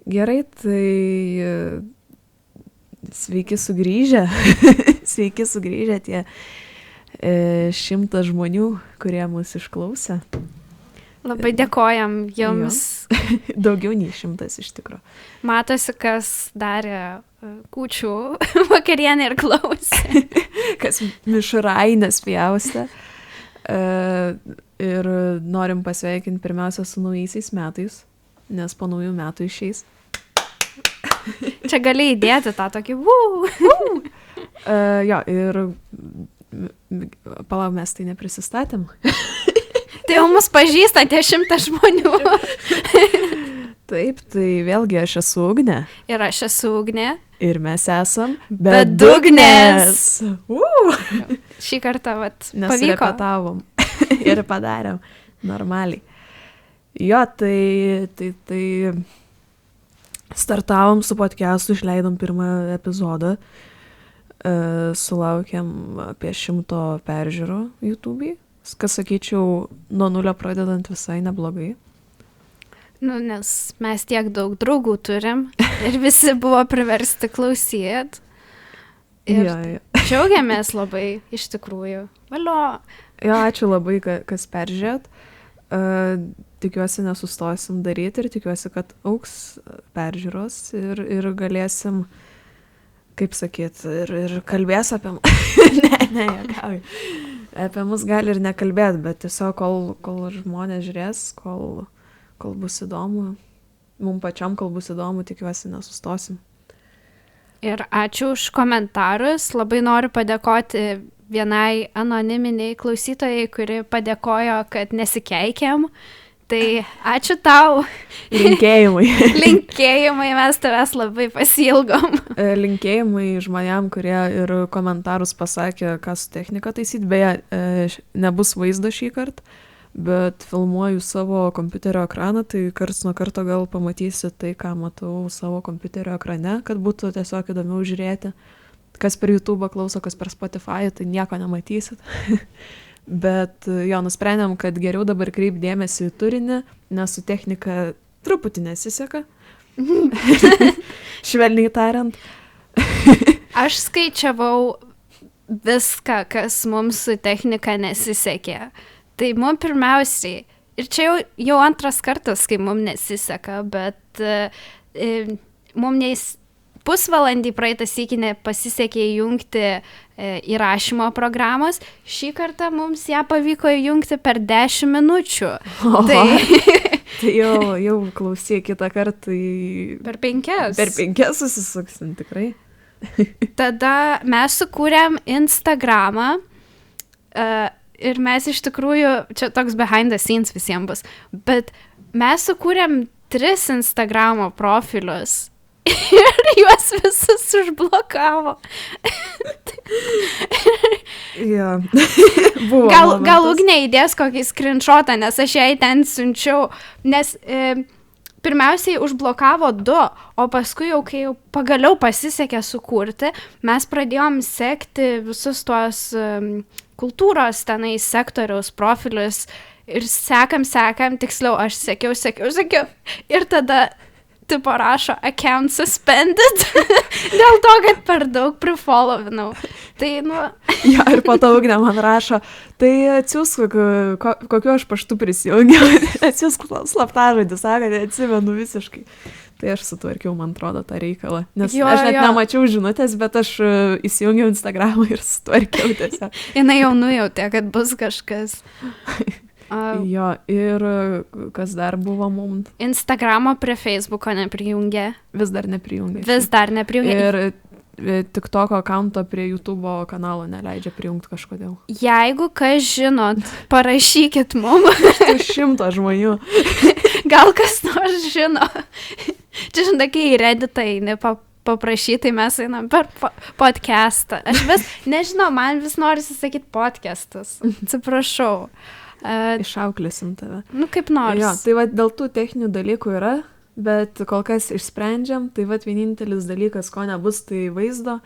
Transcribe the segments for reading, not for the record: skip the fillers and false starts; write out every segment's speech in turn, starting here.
Gerai, tai sveiki sugrįžę. Sveiki sugrįžę tie 100 žmonių, kurie mus išklausė. Labai dėkojam jums. Daugiau nei 100 iš tikrųjų. Matosi, kas darė kūčių vakarienę ir klausė. Kas mišrainės pjaustė. Ir norim pasveikinti pirmiausia su naujaisiais metais, nes po naujų metų išeis. Čia gali įdėti tą tokį Jo, ir palauk, mes tai neprisistatėm. Tai jau mus pažįsta tie 100 žmonių. Taip, tai vėlgi aš esu Ugnė. Ir aš esu Ugnė. Ir mes esam Bedugnės. Šį kartą pavyko. Nesirepetavom ir padarėm normaliai. Jo, tai startavom su podcastu, išleidom pirmą epizodą. Sulaukėm apie 100 peržiūrų YouTube'ai. Kas, sakyčiau, nuo 0 pradedant visai neblogai. Nu, nes mes tiek daug draugų turim ir visi buvo priversti klausyti. Ir džiaugiamės labai, iš tikrųjų. Valio. Jo, ačiū labai, kas peržiūrėt. Tikiuosi nesustosim daryti ir tikiuosi, kad augs peržiūros ir galėsim, kaip sakyt, ir kalbės apie ne, juokauju. Apie mus gali ir nekalbėti, bet tiesiog kol žmonės žiūrės, kol bus įdomu, mums pačiam, kol bus įdomu, tikiuosi nesustosim. Ir ačiū už komentarus. Labai noriu padėkoti vienai anoniminiai klausytojai, kuri padėkojo, kad nesikeikėm. Tai ačiū tau. Linkėjimai. Linkėjimai, mes tavęs labai pasiilgom. Linkėjimai žmonėm, kurie ir komentarus pasakė, ką su technika taisyti. Beje, nebus vaizdo šį kartą, bet filmuoju savo kompiuterio ekraną, tai karts nuo karto gal pamatysi tai, ką matau savo kompiuterio ekrane, kad būtų tiesiog įdomiau žiūrėti. Kas per YouTube klauso, kas per Spotify, tai nieko nematysit. Bet jo, nusprendėm, kad geriau dabar kreip dėmesį į turinį, nes su technika truputį nesiseka. Švelniai tariant. Aš skaičiavau viską, kas mums su technika nesisekė. Tai mums pirmiausiai, ir čia jau antras kartas, kai mums nesiseka, bet mums pusvalandį praeitą sykį nepasisekė įjungti įrašymo programos. Šį kartą mums ją pavyko įjungti per 10 minučių. Tai jau klausyk kitą kartą per 5. Per 5 susisuksim tikrai. Tada mes sukūrėm Instagramą ir mes iš tikrųjų, čia toks behind the scenes visiems bus, bet mes sukūrėm 3 Instagramo profilius. Ir juos visus užblokavo. Ja. Gal Ugnė įdės kokį screenshotą, nes aš jai ten siunčiau, nes pirmiausiai užblokavo 2, o paskui jau, kai jau pagaliau pasisekė sukurti, mes pradėjom sekti visus tuos kultūros tenai sektoriaus profilius ir sekam, tiksliau, aš sekiau. Ir tada tipo rašo account suspended dėl to, kad per daug prifollovinau. Tai, Ja, ir po to Ugnė man rašo, tai atsiųsk, kokiu aš paštu prisijungiau. Atsiųsk slaptažodį, sako, neatsimenu visiškai. Tai aš sutvarkiau, man atrodo, tą reikalą. Nes aš net nemačiau žinutės, bet aš įsijungiau Instagramą ir sutvarkiau tiesiog. Jinai jau nujautė, kad bus kažkas. Jo, ir kas dar buvo mums? Instagramo prie Facebooko neprijungė. Vis dar neprijungė. Ir TikToko accounto prie YouTube kanalo neleidžia prijungti kažkodėl. Jeigu kas žinot, parašykit mum. 100 žmonių. Gal kas nors žino. Čia žinai, kai į Redditą eini paprašyti, mes einam per podcastą. Aš vis, nežinau, man vis norisi sakyti podcastas. Atsiprašau. Išauklėsim tave. Nu, kaip nors. Jo, tai va, dėl tų techninių dalykų yra, bet kol kas išsprendžiam, tai va, vienintelis dalykas, ko nebus, tai vaizdo,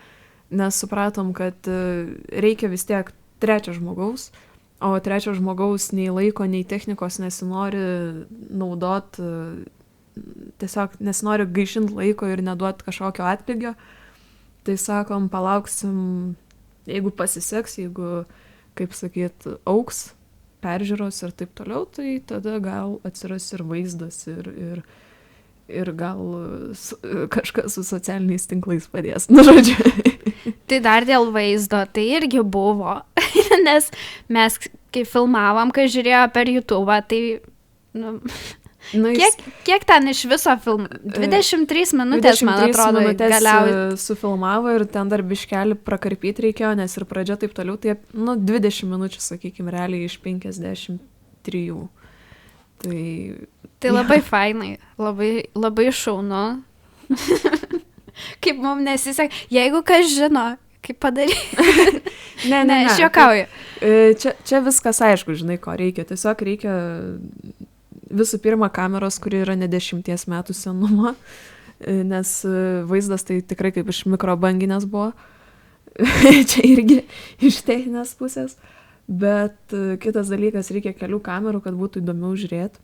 nes supratom, kad reikia vis tiek 3 žmogaus, o 3 žmogaus nei laiko, nei technikos nesinori naudot tiesiog nesinori gaišinti laiko ir neduoti kažkokio atlygio, tai sakom, palauksim, jeigu pasiseks, jeigu, kaip sakyt, auks peržiūros ir taip toliau, tai tada gal atsiras ir vaizdas ir gal kažkas su socialiniais tinklais padės. Nu, žodžiu. Tai dar dėl vaizdo, tai irgi buvo, nes mes, kai filmavom, kai žiūrėjo per YouTube, tai, nu, kiek ten iš viso filmų? 23 minutės, man atrodo, galiausiai sufilmavo ir ten dar biškelį prakarpyti reikėjo, nes ir pradžia taip toliau, tai, nu, 20 minučių, sakykime, realiai iš 53. Tai labai fainai, labai šaunu. Kaip mums nesisek, jeigu kas žino, kaip padaryti. Ne, aš juokauju. Čia viskas aišku, žinai, ko reikia. Tiesiog reikia visų pirma kameros, kuri yra ne 10 metų senumo, nes vaizdas tai tikrai kaip iš mikrobanginės buvo. Čia irgi iš techninės pusės. Bet kitas dalykas, reikia kelių kamerų, kad būtų įdomiau žiūrėti.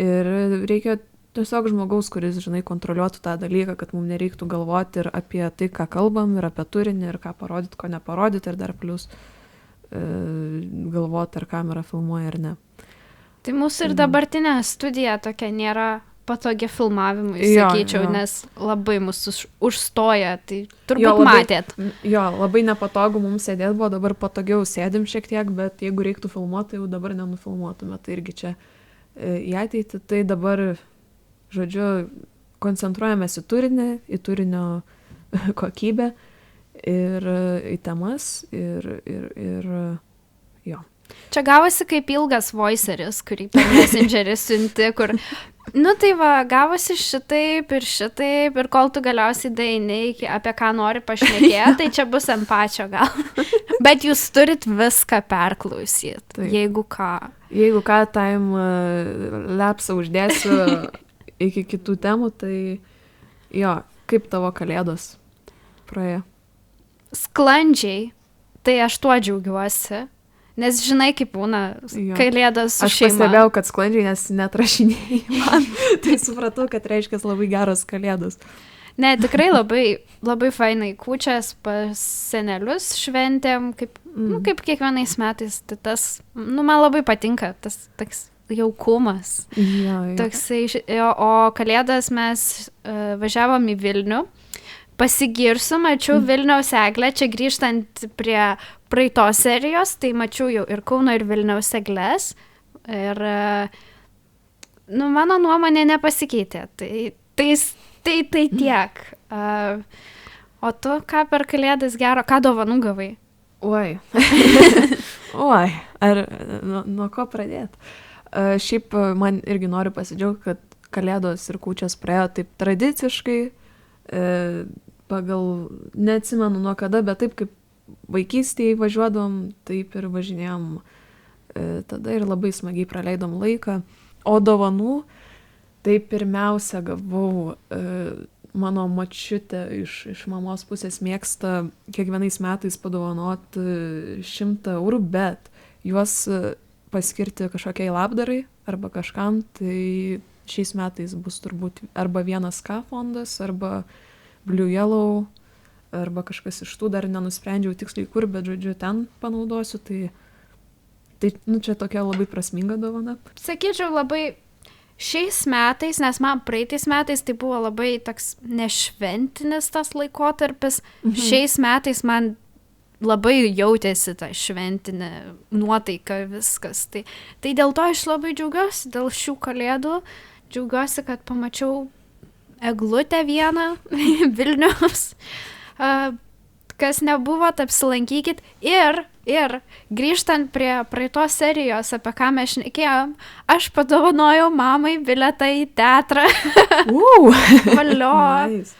Ir reikia tiesiog žmogaus, kuris, žinai, kontroliuotų tą dalyką, kad mums nereiktų galvoti ir apie tai, ką kalbam, ir apie turinį, ir ką parodyti, ko neparodyti, ir dar plus galvoti, ar kamera filmuoja ar ne. Tai mūsų ir dabartinė studija tokia nėra patogi filmavimui, sakyčiau, nes labai mūsų užstoja, tai turbūt matėt. Jo, labai nepatogu mums sėdėti buvo, dabar patogiau sėdim šiek tiek, bet jeigu reiktų filmuoti, tai jau dabar nenufilmuotume, tai irgi čia į ateitį, tai dabar, žodžiu, koncentruojamės į turinį, į turinio kokybę ir į temas ir jo. Čia gavosi kaip ilgas voiceris, kurį per Messengerį siunti, kur, nu tai va, gavosi šitaip ir kol tu galiausiai daini, apie ką nori pašnekėti, tai čia bus ant pačio gal. Bet jūs turit viską perklausyti, jeigu ką. Jeigu ką, time lapsą uždėsiu iki kitų temų, tai jo, kaip tavo kalėdos praėjo? Sklandžiai, tai aš tuo džiaugiuosi. Nes žinai, kaip būna kalėdos su šeima. Aš pastebėjau, kad sklandžiai, nes netrašinėjai man. Tai supratau, kad reiškia labai geros kalėdos. Ne, tikrai labai fainai kūčias pas senelius šventėm, kaip kiekvienais metais. Tai tas, man labai patinka, tas toks jaukumas. Toksai, o kalėdas mes važiavom į Vilnių. Pasigirsiu, mačiau Vilniaus eglę, čia grįžtant prie praeitos serijos, tai mačiau jau ir Kauno, ir Vilniaus egles. Ir, nu, mano nuomonė nepasikeitė. Tai tiek. O tu ką per kalėdas gero, ką dovanų gavai? Oi, ar nuo ko pradėti? Šiaip man irgi noriu pasidžiaugti, kad kalėdos ir kūčios praėjo taip tradiciškai, pagal, neatsimenu nuo kada, bet taip kaip vaikystėje važiuodom, taip ir važinėjom tada ir labai smagiai praleidom laiką. O dovanų, tai pirmiausia gavau, mano močiutė iš mamos pusės mėgsta kiekvienais metais padovanoti 100 eurų, bet juos paskirti kažkokiai labdarai arba kažkam, tai šiais metais bus turbūt arba 1K fondas, arba Blue Yellow, arba kažkas iš tų, dar nenusprendžiau tiksliai kur, bet žodžiu ten panaudosiu, tai nu, čia tokia labai prasminga dovana. Sakyčiau, labai šiais metais, nes man praeitais metais tai buvo labai toks nešventinis tas laikotarpis, šiais metais man labai jautėsi ta šventinė nuotaika viskas. Tai dėl to aš labai džiaugiuosi, dėl šių kalėdų, džiaugiuosi, kad pamačiau eglutę vieną Vilniaus. Kas nebuvot, apsilankykit. Ir grįžtant prie praeitos serijos, apie ką mes šnekėjom, aš padovanojau mamai bilietą į teatrą. Valio. Nice.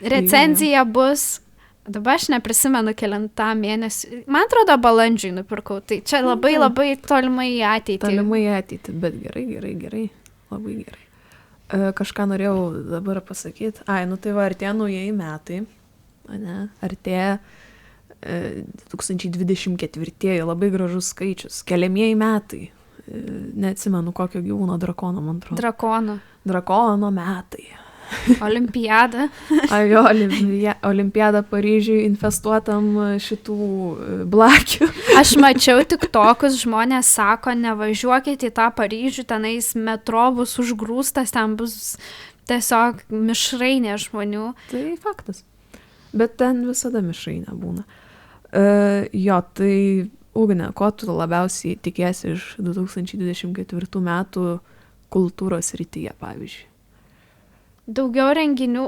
Recenzija bus, dabar aš neprisimenu kelintą mėnesį, man atrodo balandžiui nupirkau, tai čia labai tolimai į ateitį. Tolimai į ateitį, bet gerai, labai gerai. Kažką norėjau dabar pasakyti. Nu tai va, artėja naujieji metai, artėja 2024, labai gražus skaičius, keliamieji metai, neatsimenu kokio gyvūno, drakono, man atrodo. Drakono metai. Olimpiada. Jo, olimpiada Paryžiui infestuotam šitų blakių. Aš mačiau tik tokius žmonės sako, nevažiuokit į tą Paryžių, tenais metro bus užgrūstas, ten bus tiesiog mišrainė žmonių. Tai faktas. Bet ten visada mišrainė būna. Jo, tai Ugne, ko tu labiausiai tikiesi iš 2024 metų kultūros srityje, pavyzdžiui? Daugiau renginių.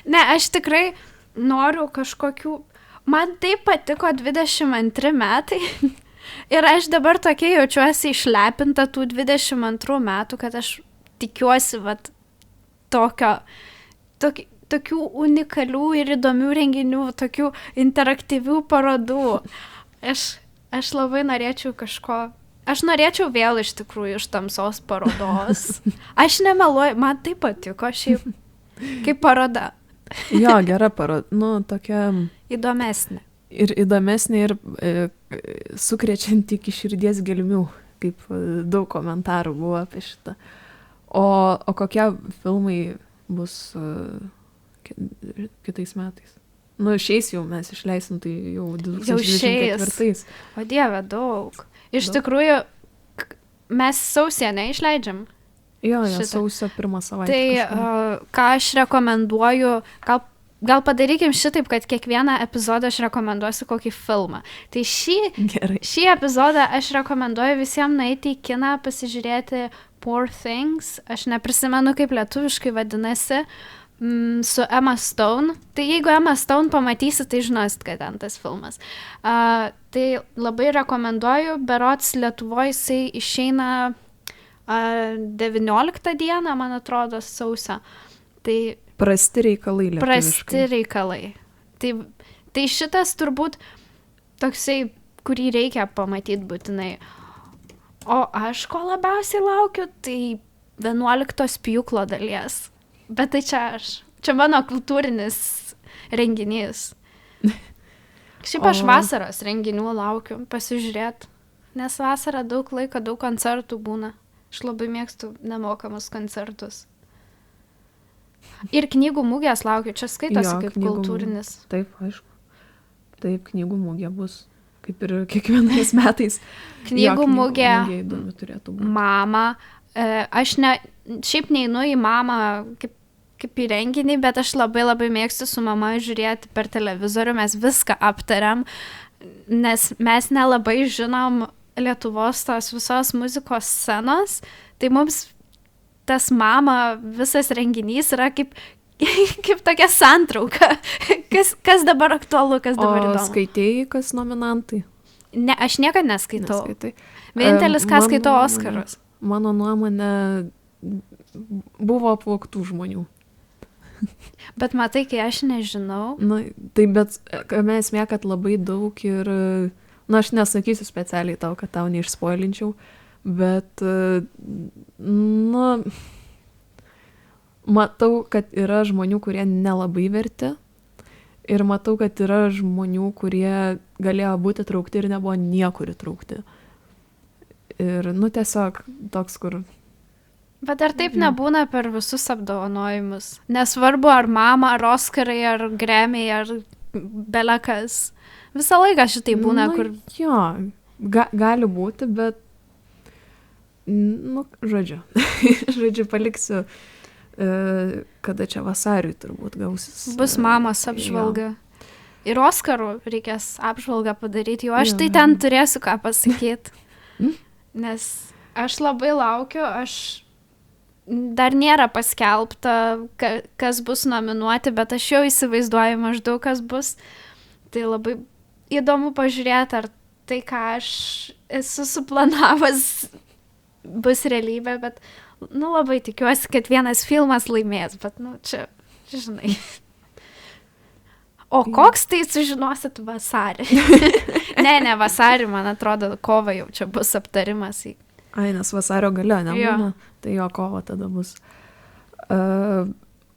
Ne, aš tikrai noriu kažkokių... Man taip patiko 22 metai. Ir aš dabar tokia jaučiuosi išlepinta tų 22 metų, kad aš tikiuosi tokių unikalių ir įdomių renginių, tokių interaktyvių parodų. Aš labai norėčiau kažko... Aš norėčiau vėl iš tikrųjų iš tamsos parodos. Aš nemeluoju, man tai patiko šiaip kaip paroda. Jo, gera paroda, tokia... Įdomesnė. Ir įdomesnė ir sukrečianti iki širdies gelmių, kaip daug komentarų buvo apie šitą. O kokie filmai bus kitais metais? Šiais jau mes išleisim, tai jau 2024. O Dieve, daug. Iš tikrųjų, mes sausį neišleidžiam. Jo, sausio 1 savaitę. Tai ką aš rekomenduoju, gal padarykim šitaip, kad kiekvieną epizodą aš rekomenduosiu kokį filmą. Tai šį epizodą aš rekomenduoju visiems nueiti į kiną, pasižiūrėti Poor Things. Aš neprisimenu, kaip lietuviškai vadinasi. Su Emma Stone. Tai jeigu Emma Stone pamatysi, tai žinosit, kad ten tas filmas. Tai labai rekomenduoju, berods Lietuvoje jisai išeina 19 dieną, man atrodo, sausio. Tai prasti reikalai lietuviškai. Prasti reikalai. Tai šitas turbūt toksai, kurį reikia pamatyti būtinai. O aš ko labiausiai laukiu, tai 11 pjūklo dalies. Bet tai čia mano kultūrinis renginys. Šiaip aš vasaros renginių laukiu pasižiūrėti, nes vasarą daug laiko, daug koncertų būna. Aš labai mėgstu nemokamus koncertus. Ir knygų mugės laukiu, čia skaitosi kaip kultūrinis. Taip, aišku. Taip, knygų mugė bus, kaip ir kiekvienais metais. Knygų mugė įdomi turėtų būti. Mama. Aš šiaip neinu į mamą kaip į renginį, bet aš labai labai mėgstu su mama žiūrėti per televizorių, mes viską aptariam, nes mes nelabai žinom Lietuvos tos visos muzikos scenos, tai mums tas mama visas renginys yra kaip tokia santrauka, kas dabar aktualu, kas dabar įdomu. O skaitėjai, kas nominantai? Ne, aš niekada neskaitau. Vienintelis, ką skaitau, Oskarus. Mano nuomonė, buvo apvogtų žmonių. Bet matai, kai aš nežinau. Tai bet kame esmė, kad labai daug ir, aš nesakysiu specialiai tau, kad tau neišspoilinčiau, bet, matau, kad yra žmonių, kurie nelabai verti ir matau, kad yra žmonių, kurie galėjo būti traukti ir nebuvo niekur įtraukti. Ir, tiesiog toks, kur... Bet ar taip nebūna per visus apdovanojimus? Nesvarbu, ar mama, ar Oskarai, ar Grammy, ar belekas. Visą laiką šitai būna, kur... Jo, gali būti, bet... Žodžiu, paliksiu, kada čia vasariui turbūt gausis. Bus mamos apžvalga. Jo. Ir Oskarų reikės apžvalgą padaryti, jau aš tai ten turėsiu ką pasakyti. Nes aš labai laukiu, dar nėra paskelbta, kas bus nominuoti, bet aš jau įsivaizduoju maždaug, kas bus. Tai labai įdomu pažiūrėti, ar tai, ką aš esu suplanavęs, bus realybė, bet, labai tikiuosi, kad vienas filmas laimės, bet, čia, žinai. O koks tai sužinosit vasarį? Ne, vasarį, man atrodo, kovo jau čia bus aptarimas. Ai, nes vasario gale nebūna, tai jo kovo tada bus.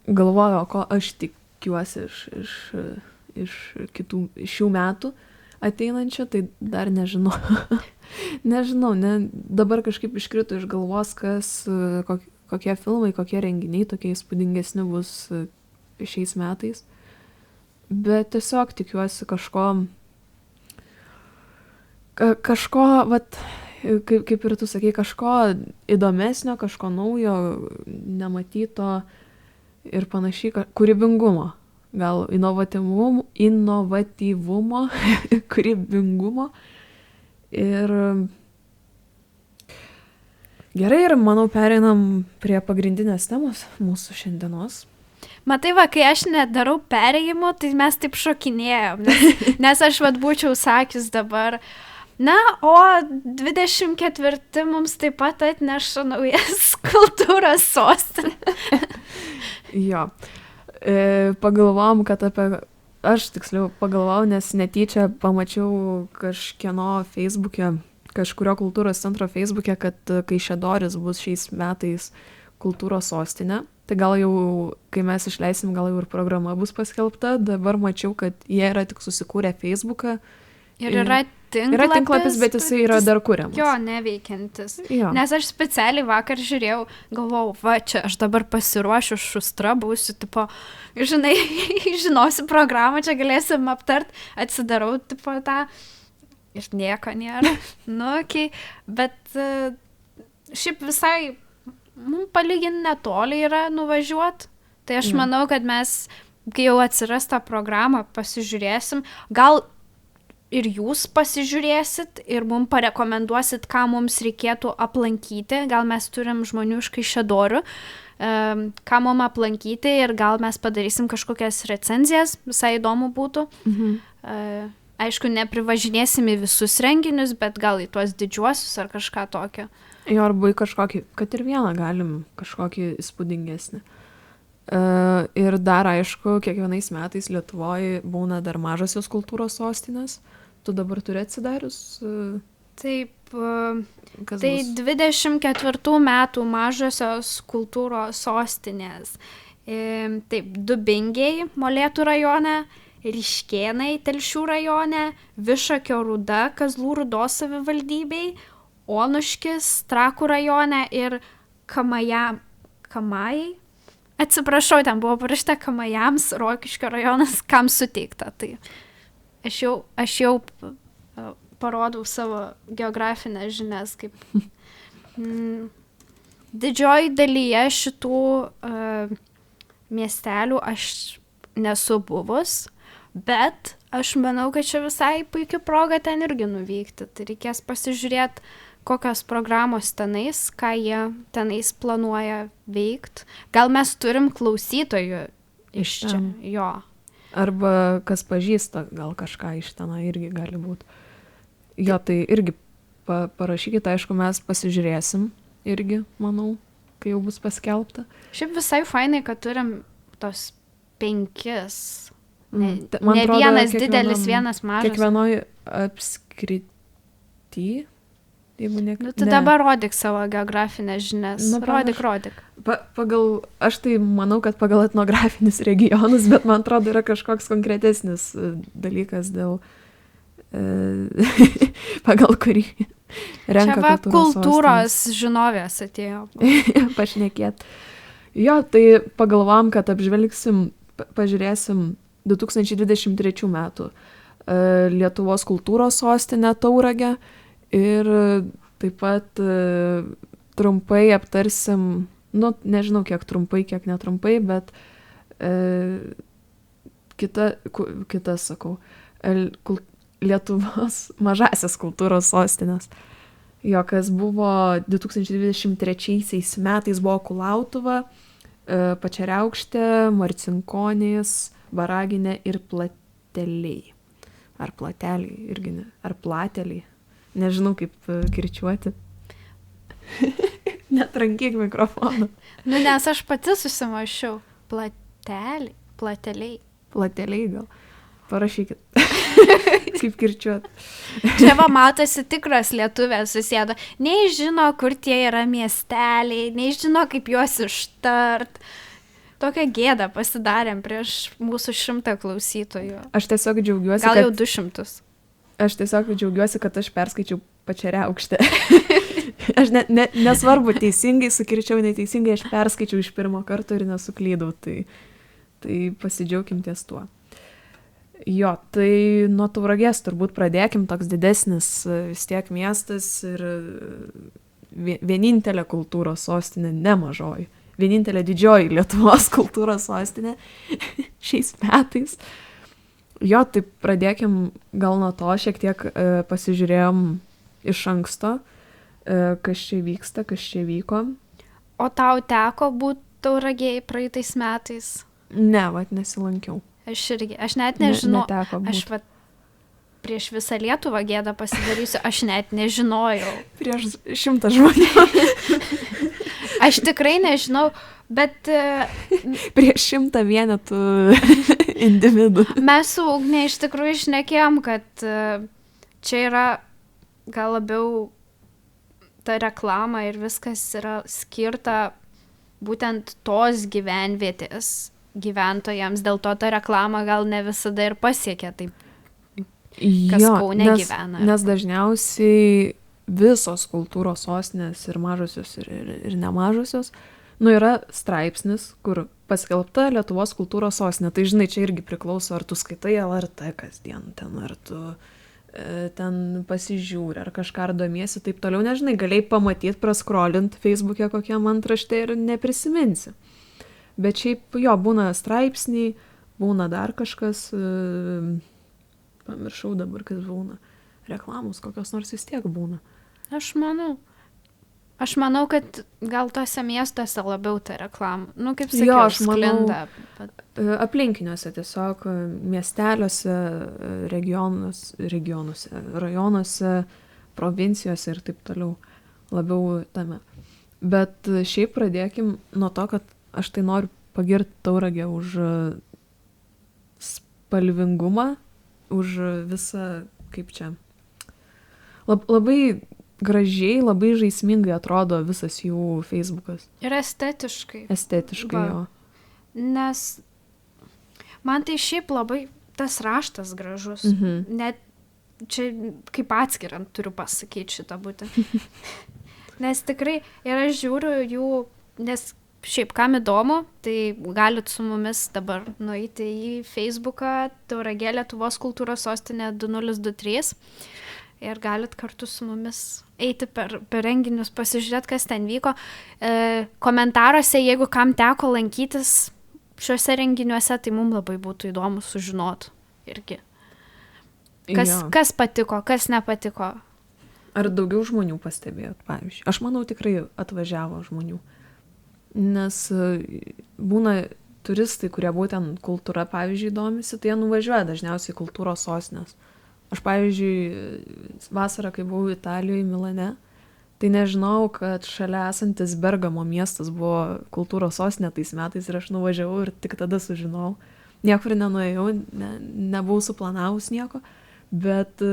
Galvoju, ko aš tikiuosi iš šių metų. ateinančio, tai dar nežinau. Nežinau, dabar kažkaip iškrito iš galvos, kokie filmai, kokie renginiai tokie įspūdingesni bus šiais metais. Bet tiesiog tikiuosi kažko, vat, kaip ir tu sakei, kažko įdomesnio, kažko naujo, nematyto ir panašiai, kūrybingumo. Gal inovatyvumo, kūrybingumo. Ir gerai, ir manau, pereinam prie pagrindinės temos mūsų šiandienos. Matai, va, kai aš nedarau perėjimo, tai mes taip šokinėjom, nes aš vat būčiau sakius dabar, na, o 24 mums taip pat atneša naujas kultūros sostinė. Jo, pagalvom, kad aš tiksliau pagalvojau, nes netyčia pamačiau kažkieno Facebook'e, kažkurio kultūros centro Facebook'e, kad Kaišiadorys bus šiais metais kultūros sostinė. Tai gal jau, kai mes išleisim, gal jau ir programa bus paskelbta. Dabar mačiau, kad jie yra tik susikūrę Facebook'ą. Ir yra tinklapis. Yra tinklapis, bet jisai yra dar kuriamas. Jo, neveikiantis. Jo. Nes aš specialiai vakar žiūrėjau, galvojau, va, čia aš dabar pasiruošiu šustra, būsiu, tipo, žinai, žinosiu programą, čia galėsim aptart, atsidarau, tipo, tą, ir nieko nėra. Nu, okei, bet šiaip visai, mums palyginti netoli yra nuvažiuot, tai aš manau, kad mes, kai jau atsiras tą programą, pasižiūrėsim, gal ir jūs pasižiūrėsit ir mums parekomenduosit, ką mums reikėtų aplankyti. Gal mes turim žmonių iš Kaišiadorių, ką mums aplankyti ir gal mes padarysim kažkokias recenzijas, visai įdomu būtų. Aišku, neprivažinėsim į visus renginius, bet gal į tuos didžiuosius ar kažką tokio. Jo, arba į kažkokį, kad ir vieną galim kažkokį įspūdingesnį. Ir dar, aišku, kiekvienais metais Lietuvoje būna dar mažosios kultūros sostinės. Tu dabar turi atsidarius? Taip, Kas tai bus? 24 metų mažosios kultūros sostinės. Taip, Dubingiai, Molėtų rajone, Ryškėnai, Telšių rajone, Višakio Rūda, Kazlų Rūdos savivaldybei, Onuškis, Trakų rajone ir Kamajai. Atsiprašau, ten buvo parašyta Kamajams, Rokiškio rajonas, kam suteikta. Tai aš jau parodau savo geografinės žinias, kaip didžioji dalyje šitų miestelių aš nesu buvus, bet aš manau, kad čia visai puikia proga ten irgi nuvykti. Tai reikės pasižiūrėti, kokios programos tenais, ką jie tenais planuoja veikti. Gal mes turim klausytojų iš čia, jo. Arba kas pažįsta, gal kažką iš ten irgi gali būti. Jo, tai irgi parašykite, aišku, mes pasižiūrėsim irgi, manau, kai jau bus paskelbta. Šiaip visai fainai, kad turim tos 5. Ne atrodo, vienas didelis, vienas mažas. Kiekvienoj apskrity. Nu, tu dabar rodyk savo geografinės žinias. Nu, rodyk. Aš tai manau, kad pagal etnografinius regionus, bet man atrodo yra kažkoks konkretesnis dalykas dėl pagal kurį renka čia va kultūros žinovės atėjo. Pašnekėt. Jo, tai pagalvom, kad apžvelgsim, pažiūrėsim 2023 metų Lietuvos kultūros sostinę Tauragę. Ir taip pat trumpai aptarsim, nu, nežinau, kiek trumpai, kiek netrumpai, bet kita, sakau, Lietuvos mažasias kultūros sostinės. Jo, kas buvo 2023 metais buvo Kulautuva, Pačeriaukštė, Marcinkonys, Baraginė ir Plateliai. Ar Plateliai, irgi ne, ar Plateliai. Nežinau, kaip kirčiuoti. Netrankyk mikrofoną. Nu, nes aš pati susimašiau. Plateliai. Plateliai gal. Parašykit. Kaip kirčiuoti. Čia va matosi tikras lietuvės susėdo. Nei žino, kur tie yra miesteliai, nei žino, kaip juos ištart. Tokią gėdą pasidarėm prieš mūsų 100 klausytojų. Aš tiesiog džiaugiuosi, gal jau 200. Aš tiesiog džiaugiuosi, kad aš perskaičiau Pačiariaukštę. Aš nesvarbu, teisingai sukirčiau, neteisingai, aš perskaičiau iš pirmo karto ir nesuklydau, tai pasidžiaugim ties tuo. Jo, tai nuo Tauragės turbūt pradėkim, toks didesnis vis tiek miestas ir vienintelė kultūros sostinė, ne mažoji, vienintelė didžioji Lietuvos kultūros sostinė šiais metais. Jo, tai pradėkim gal nuo to, šiek tiek pasižiūrėjom iš anksto, kas čia vyksta, kas čia vyko. O tau teko būti Tauragėj praeitais metais? Ne, nesilankiau. Aš irgi, aš net nežinau, aš prieš visą Lietuvą gėdą pasidarysiu, aš net nežinojau. Prieš 100 žmonių. Aš tikrai nežinau, bet... Prieš 100 vienetų individų. Mes su Ugne iš tikrųjų šnekėjom, kad čia yra gal labiau ta reklama ir viskas yra skirta būtent tos gyvenvietės gyventojams, dėl to ta reklama gal ne visada ir pasiekia taip, kas Kaune gyvena. Nes dažniausiai visos kultūros sostinės ir mažosios ir nemažosios, yra straipsnis, kur paskelbta Lietuvos kultūros sostinė. Tai žinai, čia irgi priklauso, ar tu skaitai LRT kasdien ten, ar tu ten pasižiūri, ar kažką ar domiesi, taip toliau, nežinai, galėjai pamatyti, praskrolint Facebook'e kokiam antraštė ir neprisiminsi. Bet šiaip jo, būna straipsniai, būna dar kažkas, pamiršau dabar, kas būna, reklamos kokios nors vis tiek būna. Aš manau, kad gal tuose miestuose labiau ta reklama, kaip sakiau, sklinda. Aplinkiniuose tiesiog, miesteliuose, regionuose, rajonuose, provincijose ir taip toliau, labiau tame. Bet šiaip pradėkim nuo to, kad aš tai noriu pagirti Tauragę už spalvingumą, už visą, kaip čia, labai gražiai, labai žaismingai atrodo visas jų Facebookas. Ir estetiškai. Estetiškai, jo. Nes man tai šiaip labai tas raštas gražus. Net čia kaip atskiriant turiu pasakyti šitą būtent. Nes tikrai, ir aš žiūriu jų, nes šiaip kam įdomu, tai galit su mumis dabar nueiti į Facebooką Tauragė Lietuvos kultūros sostinė 2023 ir galit kartu su mumis eiti per renginius, pasižiūrėti, kas ten vyko. Komentaruose, jeigu kam teko lankytis šiuose renginiuose, tai mums labai būtų įdomu sužinoti irgi. Kas patiko, kas nepatiko. Ar daugiau žmonių pastebėjot, pavyzdžiui? Aš manau, tikrai atvažiavo žmonių. Nes būna turistai, kurie būtent kultūra, pavyzdžiui, domisi, tai jie nuvažiuoja dažniausiai kultūros sostinės. Aš, pavyzdžiui, vasarą, kai buvau Italijoje, Milane, tai nežinau, kad šalia esantis Bergamo miestas buvo kultūros sostinė tais metais ir aš nuvažiavau ir tik tada sužinojau. Niekur nenuėjau, nebuvau suplanavus nieko, bet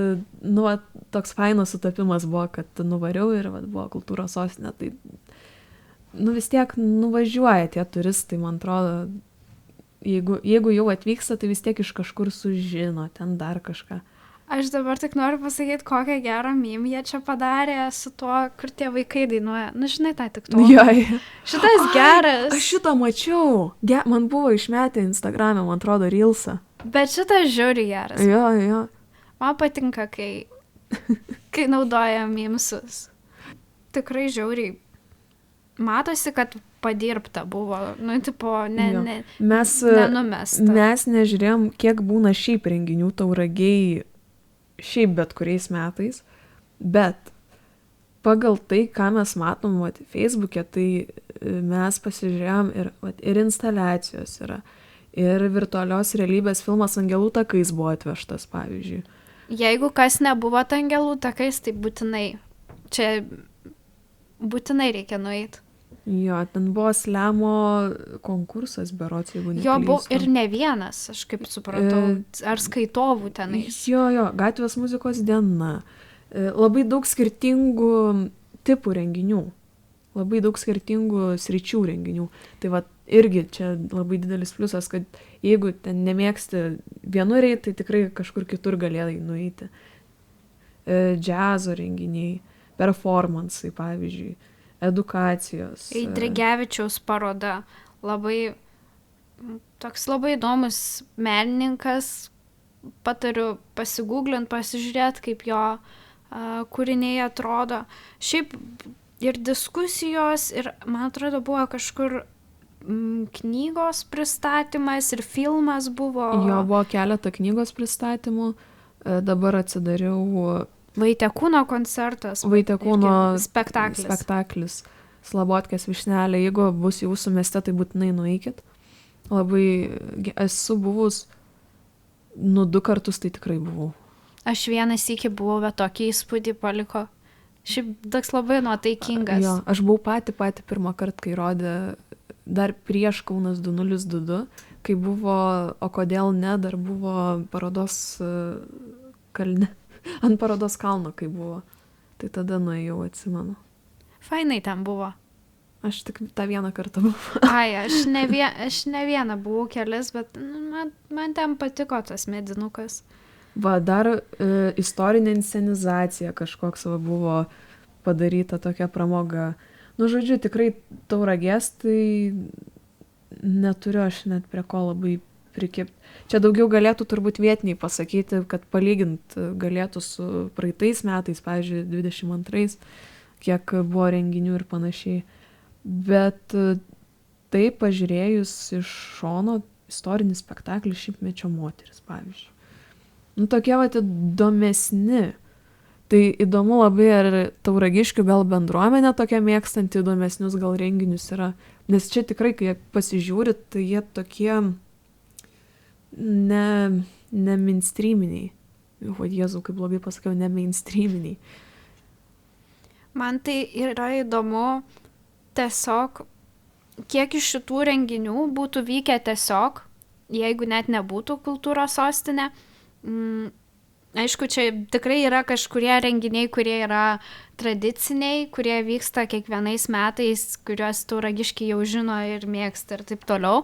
toks fainas sutapimas buvo, kad nuvariau ir buvo kultūros sostinė. Tai vis tiek nuvažiuoja tie turistai, man atrodo, jeigu jau atvyksta, tai vis tiek iš kažkur sužino, ten dar kažką. Aš dabar tik noriu pasakyti, kokią gerą meme jie čia padarė su tuo, kur tie vaikai dainuoja. Žinai, tą tik to. Šitas geras. Aš šitą mačiau. Man buvo išmetę Instagram'e, man atrodo, Reelsą. Bet šitas žiauriai geras. Jo. Man patinka, kai naudoja memesus. Tikrai žiauriai. Matosi, kad padirbta buvo. Nenumesta. Mes nežiūrėjom, kiek būna šiaip renginių Tauragėj, šiaip bet kuriais metais, bet pagal tai, ką mes matom Facebook'e, tai mes pasižiūrėjom ir instaliacijos yra, ir virtualios realybės filmas Angelų takais buvo atvežtas, pavyzdžiui. Jeigu kas nebuvo Angelų takais, tai būtinai reikia nueiti. Jo, ten buvo slemo konkursas, berods, jeigu neklystu. Jo, buvo ir ne vienas, aš kaip supratau, ar skaitovų tenais. Jo, gatvės muzikos diena. Labai daug skirtingų tipų renginių, labai daug skirtingų sričių renginių. Tai irgi čia labai didelis pliusas, kad jeigu ten nemėgsti vienur eiti, tai tikrai kažkur kitur galėjai nueiti. džiazo renginiai, performansai, pavyzdžiui, edukacijos. Eidrigevičiaus paroda. Toks labai įdomus menininkas. Patariu pasigūglint, pasižiūrėti, kaip jo kūriniai atrodo. Šiaip ir diskusijos, ir man atrodo buvo kažkur knygos pristatymas ir filmas buvo. Jo, buvo keletą knygos pristatymų. Dabar atsidariau Vaitekūno koncertas. Vaitekūno spektaklis. Slabotkės Višnelė. Jeigu bus jūsų mieste, tai būtinai nueikit. Labai esu buvus 2 kartus, tai tikrai buvau. Aš vieną sykį buvau, bet tokį įspūdį paliko. Šiaip toks labai nuotaikingas. Jo, aš buvau pati pirmą kartą, kai rodė dar prieš Kaunas 2022, kai buvo, o kodėl ne, dar buvo parodos kalne, ant parodos kalno, kai buvo. Tai tada nuėjau, atsimenu. Fainai ten buvo. Aš tik tą vieną kartą buvau. Ai, aš ne vieną buvau kelis, bet man ten patiko tas medinukas. Va, dar istorinė inscenizacija kažkoks buvo padaryta, tokia pramoga. Nu, žodžiu, tikrai Tauragės, tai neturiu aš net prie ko labai prikipti. Čia daugiau galėtų turbūt vietiniai pasakyti, kad palygint galėtų su praeitais metais, pavyzdžiui, 22, kiek buvo renginių ir panašiai. Bet tai pažiūrėjus iš šono, istorinis spektaklis Šimtmečio moteris, pavyzdžiui. Nu, tokie vat įdomesni. Tai įdomu labai, ar tauragiškių gal bendruomenė tokia mėgstanti įdomesnius gal renginius yra. Nes čia tikrai, kai pasižiūrit, tai jie tokie ne mainstreaminiai. O Jėzau, kaip blogai pasakiau, ne mainstreaminiai. Man tai yra įdomu tiesiog, kiek iš šitų renginių būtų vykę tiesiog, jeigu net nebūtų kultūros sostinė. Aišku, čia tikrai yra kažkurie renginiai, kurie yra tradiciniai, kurie vyksta kiekvienais metais, kuriuos tauragiškiai jau žino ir mėgsta ir taip toliau.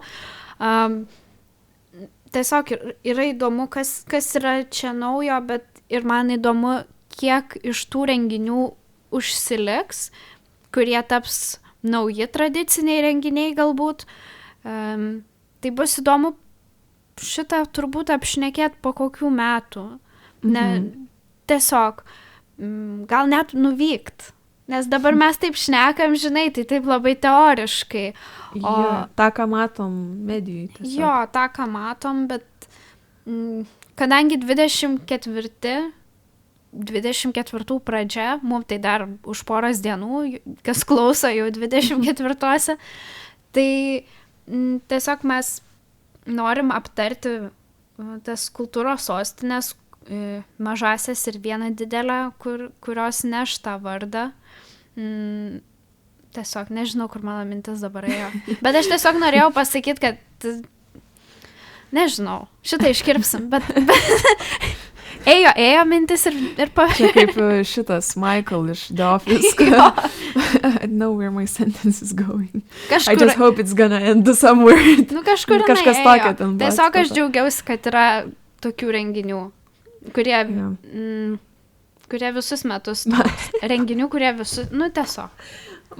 Tiesiog yra įdomu, kas yra čia naujo, bet ir man įdomu, kiek iš tų renginių užsiliks, kurie taps nauji tradiciniai renginiai galbūt. Tai bus įdomu šitą turbūt apšnekėt po kokių metų. Tiesiog, gal net nuvykt. Nes dabar mes taip šnekam, žinai, tai taip labai teoriškai. O tą, ką matom medijai. Tiesiog. Jo, tą, ką matom, bet kadangi 24 pradžia, mums tai dar už poros dienų, kas klauso jau 24-ose, tai tiesiog mes norim aptarti tas kultūros sostinės, mažasias ir vieną didelę, kurios neš tą vardą. Tiesiog nežinau, kur mano mintis dabar ėjo. Bet aš tiesiog norėjau pasakyti, kad nežinau, šitą iškirpsim, bet ėjo mintis ir Čia kaip šitas Michael iš The Office. I know where my sentence is going. I just hope it's gonna end somewhere. Nu, kažkur kažkas tokio ten. Tiesiog aš džiaugiausi, kad yra tokių renginių, kurie visus metus, renginių, kurie visus, nu tiesiog.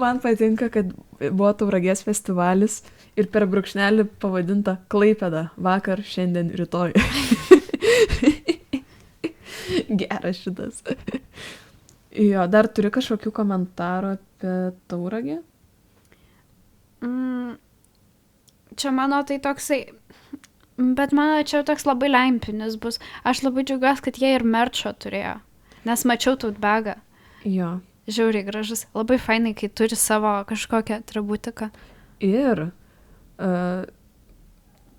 Man patinka, kad buvo Tauragės festivalis ir per brūkšnelį pavadinta Klaipėda vakar, šiandien, rytoj. Geras šitas. Jo, dar turi kažkokių komentarų apie Tauragę? Čia mano tai toksai, bet mano čia toks labai lempinis bus. Aš labai džiaugiuosi, kad jie ir merčo turėjo, nes mačiau tautbagą. Jo. Žiauriai gražus. Labai fainai, kai turi savo kažkokią atributiką. Ir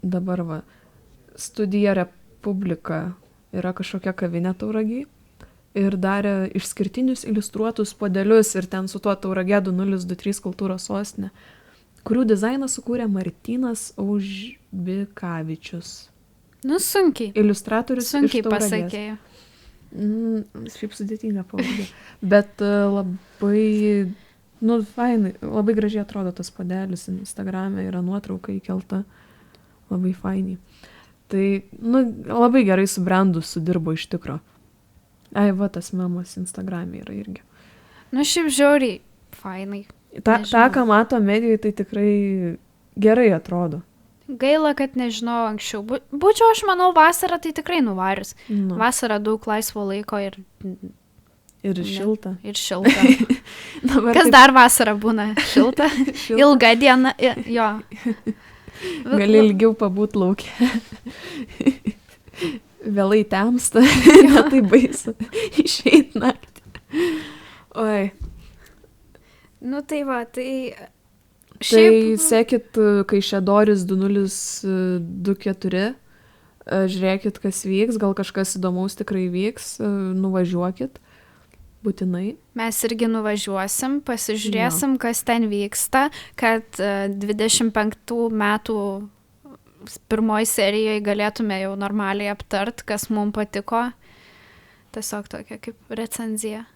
dabar va, Studija Republika yra kažkokia kavinė Tauragiai ir darė išskirtinius iliustruotus podelius ir ten su tuo Tauragė 2023 kultūros sostinė, kurių dizainą sukūrė Martynas Aužbikavičius. Nu, sunkiai. Iliustratorius sunkiai iš Tauragės. Pasakėjau. Šiaip sudėtinga pavardė. Bet labai, nu, fainai, labai gražiai atrodo tas podelis, Instagrame yra nuotrauka įkelta. Labai fainiai. Tai, nu, labai gerai subrendus sudirbo iš tikro. Ai, va, tas memas Instagram'e yra irgi. Nu, šiaip žiauriai, fainai. Ta, Nežinau. ką mato medijai, tai tikrai gerai atrodo. Gaila, kad nežinau anksčiau. Būčiau, aš manau, vasarą tai tikrai nuvarius. Nu, Vasarą daug laisvo laiko ir ir šilta. šilta. Dabar Kas dar vasarą būna? Šilta? šilta. Ilga diena. Jo. Gali ilgiau pabūt laukia. Vėlai temsta, ne tai baisu. Išeit naktį. Oi. Nu tai va, tai... Tai sekit Kaišiadorys 2024, žiūrėkit, kas vyks, gal kažkas įdomaus tikrai vyks, nuvažiuokit, būtinai. Mes irgi nuvažiuosim, pasižiūrėsim, kas ten vyksta, kad 25 metų pirmoji serijoje galėtume jau normaliai aptart, kas mums patiko. Tiesiog tokia kaip recenzija.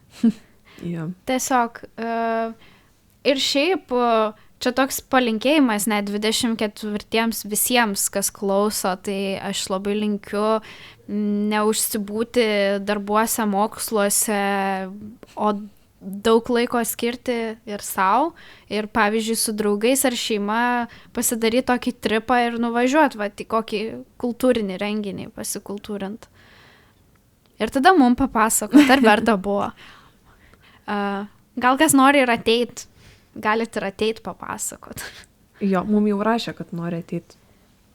Yeah. Tiesiog ir šiaip čia toks palinkėjimas net 24 visiems, kas klauso, tai aš labai linkiu neužsibūti darbuose, moksluose, o daug laiko skirti ir savo, ir pavyzdžiui su draugais ar šeima pasidaryti tokį tripą ir nuvažiuoti, va, į kokį kultūrinį renginį pasikultūrint. Ir tada mums papasakot, ar verta buvo. Gal kas nori ir ateit, galit ir ateit papasakot. Jo, mums jau rašė, kad nori ateit.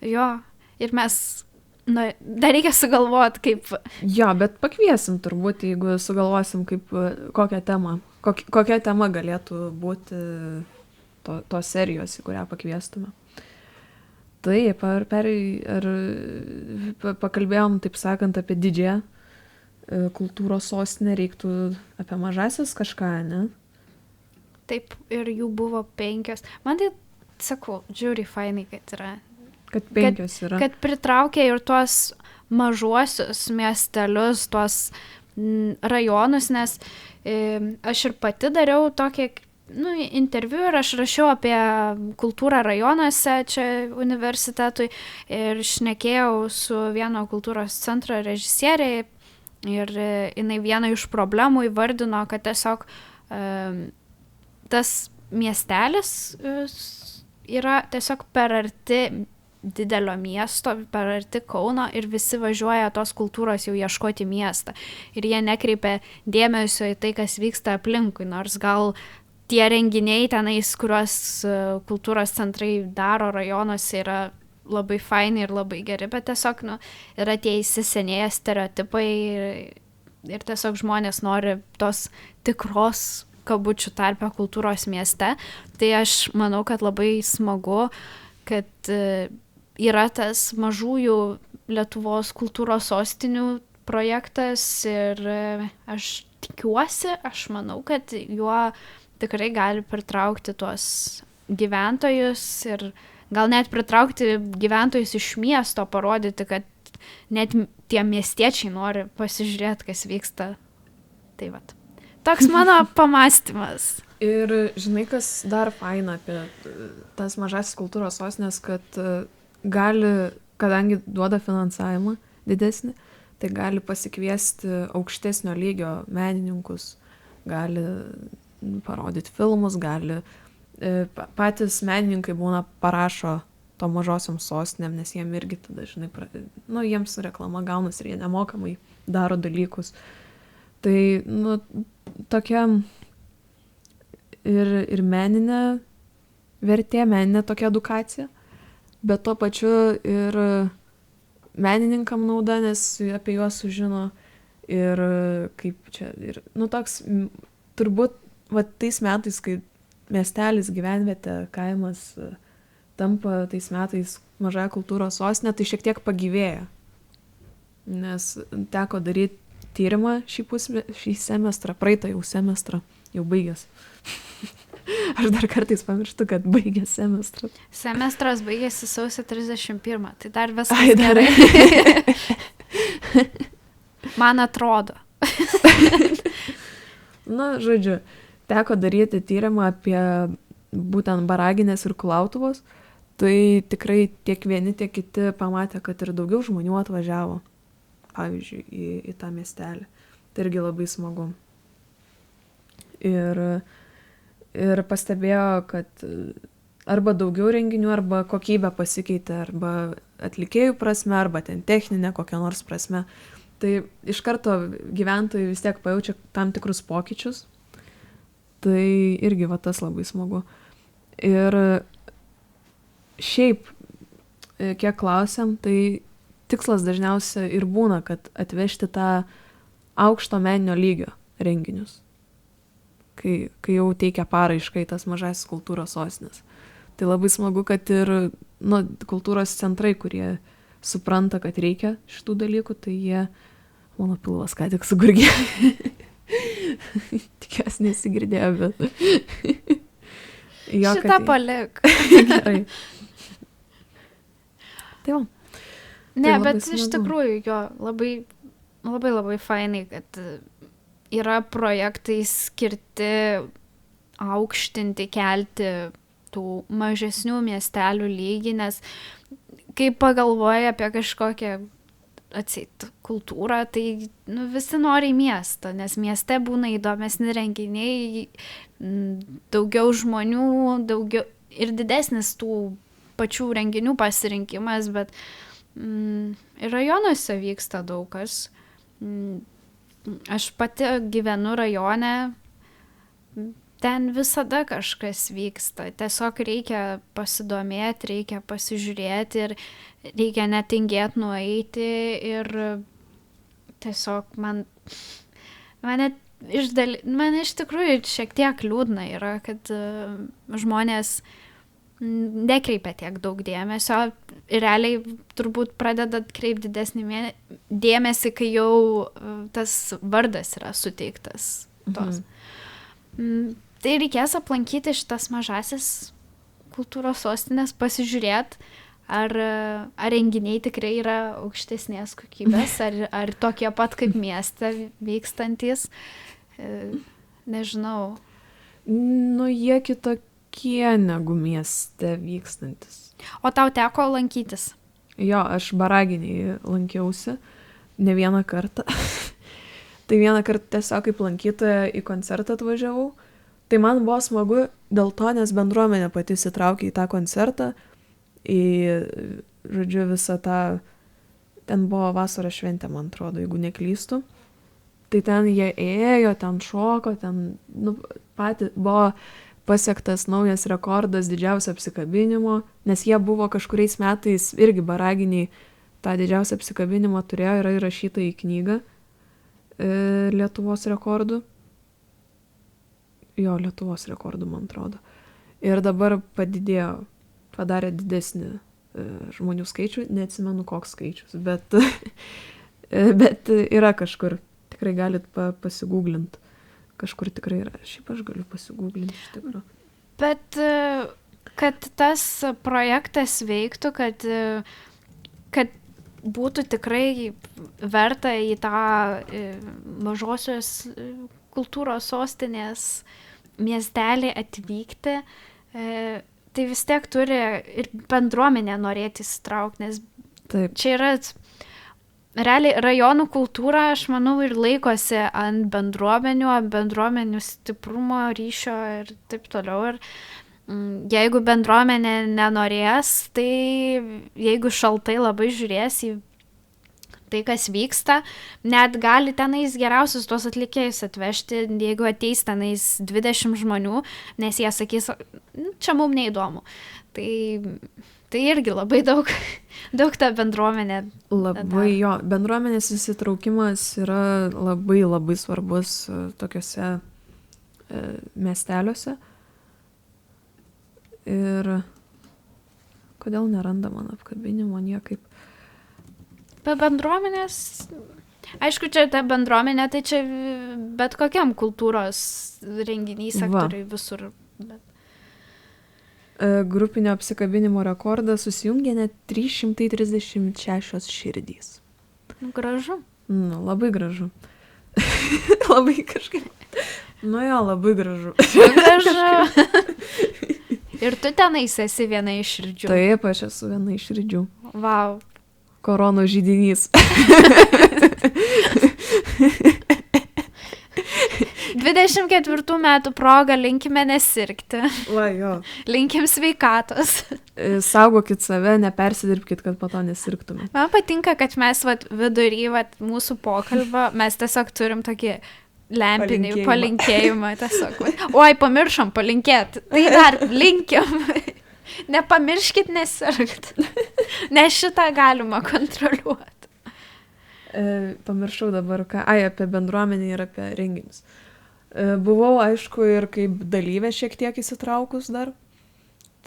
Jo, ir mes, na, dar reikia sugalvoti, kaip... Jo, bet pakviesim turbūt, jeigu sugalvosim, kaip, kokią temą, kokia tema galėtų būti tos serijos, į kurią pakviestume. Taip, pakalbėjom, taip sakant, apie didžiąją kultūros sostinę, reiktų apie mažasis kažką, ne? Taip, ir jų buvo 5. Man tai, sakau, žiūri fainai, kad yra. Kad 5 yra. Kad pritraukia ir tuos mažuosius miestelius, tuos rajonus, nes aš ir pati dariau tokį interviu ir aš rašiau apie kultūrą rajonuose čia universitetui ir šnekėjau su vieno kultūros centro režisieriai ir jinai vieną iš problemų įvardino, kad tiesiog tas miestelis yra tiesiog per arti didelio miesto, per arti Kauno ir visi važiuoja tos kultūros jau ieškoti miestą. Ir jie nekreipia dėmesio į tai, kas vyksta aplinkui, nors gal tie renginiai tenais, kuriuos kultūros centrai daro rajonuose, yra labai faini ir labai geri, bet tiesiog yra tie įsisenėję stereotipai ir tiesiog žmonės nori tos tikros kabučių tarpe kultūros mieste. Tai aš manau, kad labai smagu, kad yra tas mažųjų Lietuvos kultūros sostinių projektas ir aš tikiuosi, aš manau, kad juo tikrai gali pritraukti tuos gyventojus ir gal net pritraukti gyventojus iš miesto, parodyti, kad net tie miestiečiai nori pasižiūrėti, kas vyksta. Tai vat. Toks mano pamąstymas. Ir žinai, kas dar faina apie tas mažasis kultūros sostinės, kad gali, kadangi duoda finansavimą didesnį, tai gali pasikviesti aukštesnio lygio menininkus, gali parodyti filmus, gali patys menininkai būna parašo to mažosiom sostinėm, nes jiem irgi tada, žinai, jiems reklama gaunas ir jie nemokamai daro dalykus. Tai, tokia ir meninė vertė, meninė tokia edukacija, bet tuo pačiu ir menininkam nauda, nes apie juos sužino ir kaip čia, ir, toks, turbūt, tais metais, kai miestelis, gyvenvietė, kaimas tampa tais metais mažąja kultūros sostinė, tai šiek tiek pagyvėja. Nes teko daryti tyrimą šį semestrą, praeitą jau semestrą, jau baigęs. Aš dar kartais pamirštu, kad baigęs semestrą. Semestras baigėsi sausio 31, tai dar viskas Ai, gerai. Man atrodo. Žodžiu, teko daryti tyrimą apie būtent Baraginės ir Kulautuvos, tai tikrai tiek vieni, tiek kiti pamatė, kad ir daugiau žmonių atvažiavo, pavyzdžiui, į tą miestelį. Tai irgi labai smagu. Ir pastebėjo, kad arba daugiau renginių, arba kokybė pasikeitė, arba atlikėjų prasme, arba ten techninė kokia nors prasme. Tai iš karto gyventojai vis tiek pajaučia tam tikrus pokyčius. Tai irgi va tas labai smagu. Ir šiaip, kiek klausiam, tai tikslas dažniausiai ir būna, kad atvežti tą aukšto meninio lygio renginius, kai jau teikia paraišką į tas mažasis kultūros sostinės. Tai labai smagu, kad ir kultūros centrai, kurie supranta, kad reikia šitų dalykų, tai jie, mano pilvas ką tik sugurgė. Tikiuosi nesigirdėjo, bet... Šitą palik. Gerai. Tai va. Ne, bet iš tikrųjų, jo, labai fainai, kad yra projektai skirti aukštinti, kelti tų mažesnių miestelių lygį, nes kai pagalvoji apie kažkokią atseit kultūrą, tai visi nori į miestą, nes mieste būna įdomesni renginiai, daugiau žmonių, daugiau ir didesnis tų pačių renginių pasirinkimas, bet ir rajonuose vyksta daug kas. Aš pati gyvenu rajone, ten visada kažkas vyksta. Tiesiog reikia pasidomėti, reikia pasižiūrėti ir reikia netingėti nueiti ir tiesiog man iš tikrųjų šiek tiek liūdna yra, kad žmonės nekreipia tiek daug dėmesio ir realiai turbūt pradeda kreipti didesnį dėmesį, kai jau tas vardas yra suteiktas tos. Tai reikės aplankyti šitas mažasis kultūros sostinės, pasižiūrėti, ar renginiai tikrai yra aukštesnės kokybės, ar tokie pat kaip mieste vykstantis. Nežinau. Jie kitokie negu mieste vykstantis. O tau teko lankytis? Jo, aš Baraginėj lankiausi ne vieną kartą. Tai vieną kartą tiesiog kaip lankytoja į koncertą atvažiavau. Tai man buvo smagu dėl to, nes bendruomenė pati įsitraukė į tą koncertą, į, žodžiu, visą tą, ten buvo vasaros šventė, man atrodo, jeigu neklystu. Tai ten jie ėjo, ten šoko, ten, pati buvo pasiektas naujas rekordas didžiausio apsikabinimo, nes jie buvo kažkuriais metais irgi Baraginiai tą didžiausią apsikabinimą turėjo, yra įrašyta į knygą Lietuvos rekordų. Jo, Lietuvos rekordų, man atrodo. Ir dabar padarė didesnį žmonių skaičių, neatsimenu koks skaičius, bet yra kažkur, tikrai galit pasigūglint, kažkur tikrai yra, šiaip aš galiu pasigūglinti iš tikrųjų. Bet kad tas projektas veiktų, kad būtų tikrai verta į tą mažosios kultūros sostinės miestelį atvykti, tai vis tiek turi ir bendruomenė norėti įsitraukti, nes Taip. Čia yra realiai rajonų kultūra, aš manau, ir laikosi ant bendruomenių stiprumo, ryšio ir taip toliau. Ir jeigu bendruomenė nenorės, tai jeigu šaltai labai žiūrės į tai, kas vyksta, net gali tenais geriausius tuos atlikėjus atvežti, jeigu ateis tenais 20 žmonių, nes jie sakys, čia mums neįdomu. Tai irgi labai daug ta bendruomenė. Labai jo, bendruomenės įsitraukimas yra labai labai svarbus tokiuose miesteliuose. Ir kodėl neranda man apkabinimo niekaip? Be bendruomenės, aišku, čia ta bendruomenė, tai čia bet kokiam kultūros renginiai sektoriui visur. Bet... Grupinio apsikabinimo rekordą susijungė net 336 širdys. Gražu. Labai gražu. Labai kažkaip. Labai gražu. Gražu. Ir tu tenais esi viena iš širdžių. Taip, aš esu viena iš širdžių. Vau. Koronos židinys. 24 metų proga linkime nesirgti. Va, jo. Linkim sveikatos. Saugokit save, nepersidirbkit, kad po to nesirgtume. Man patinka, kad mes vidury mūsų pokalbio, mes tiesiog turim tokį lempinį palinkėjimą. Tiesiog. Oi, pamiršom palinkėti. Tai dar linkim. Nepamirškit nesirgti. Nes šitą galima kontroliuoti. Pamiršau dabar, apie bendruomenį ir apie renginius. Buvau, aišku, ir kaip dalyvė šiek tiek įsitraukus dar.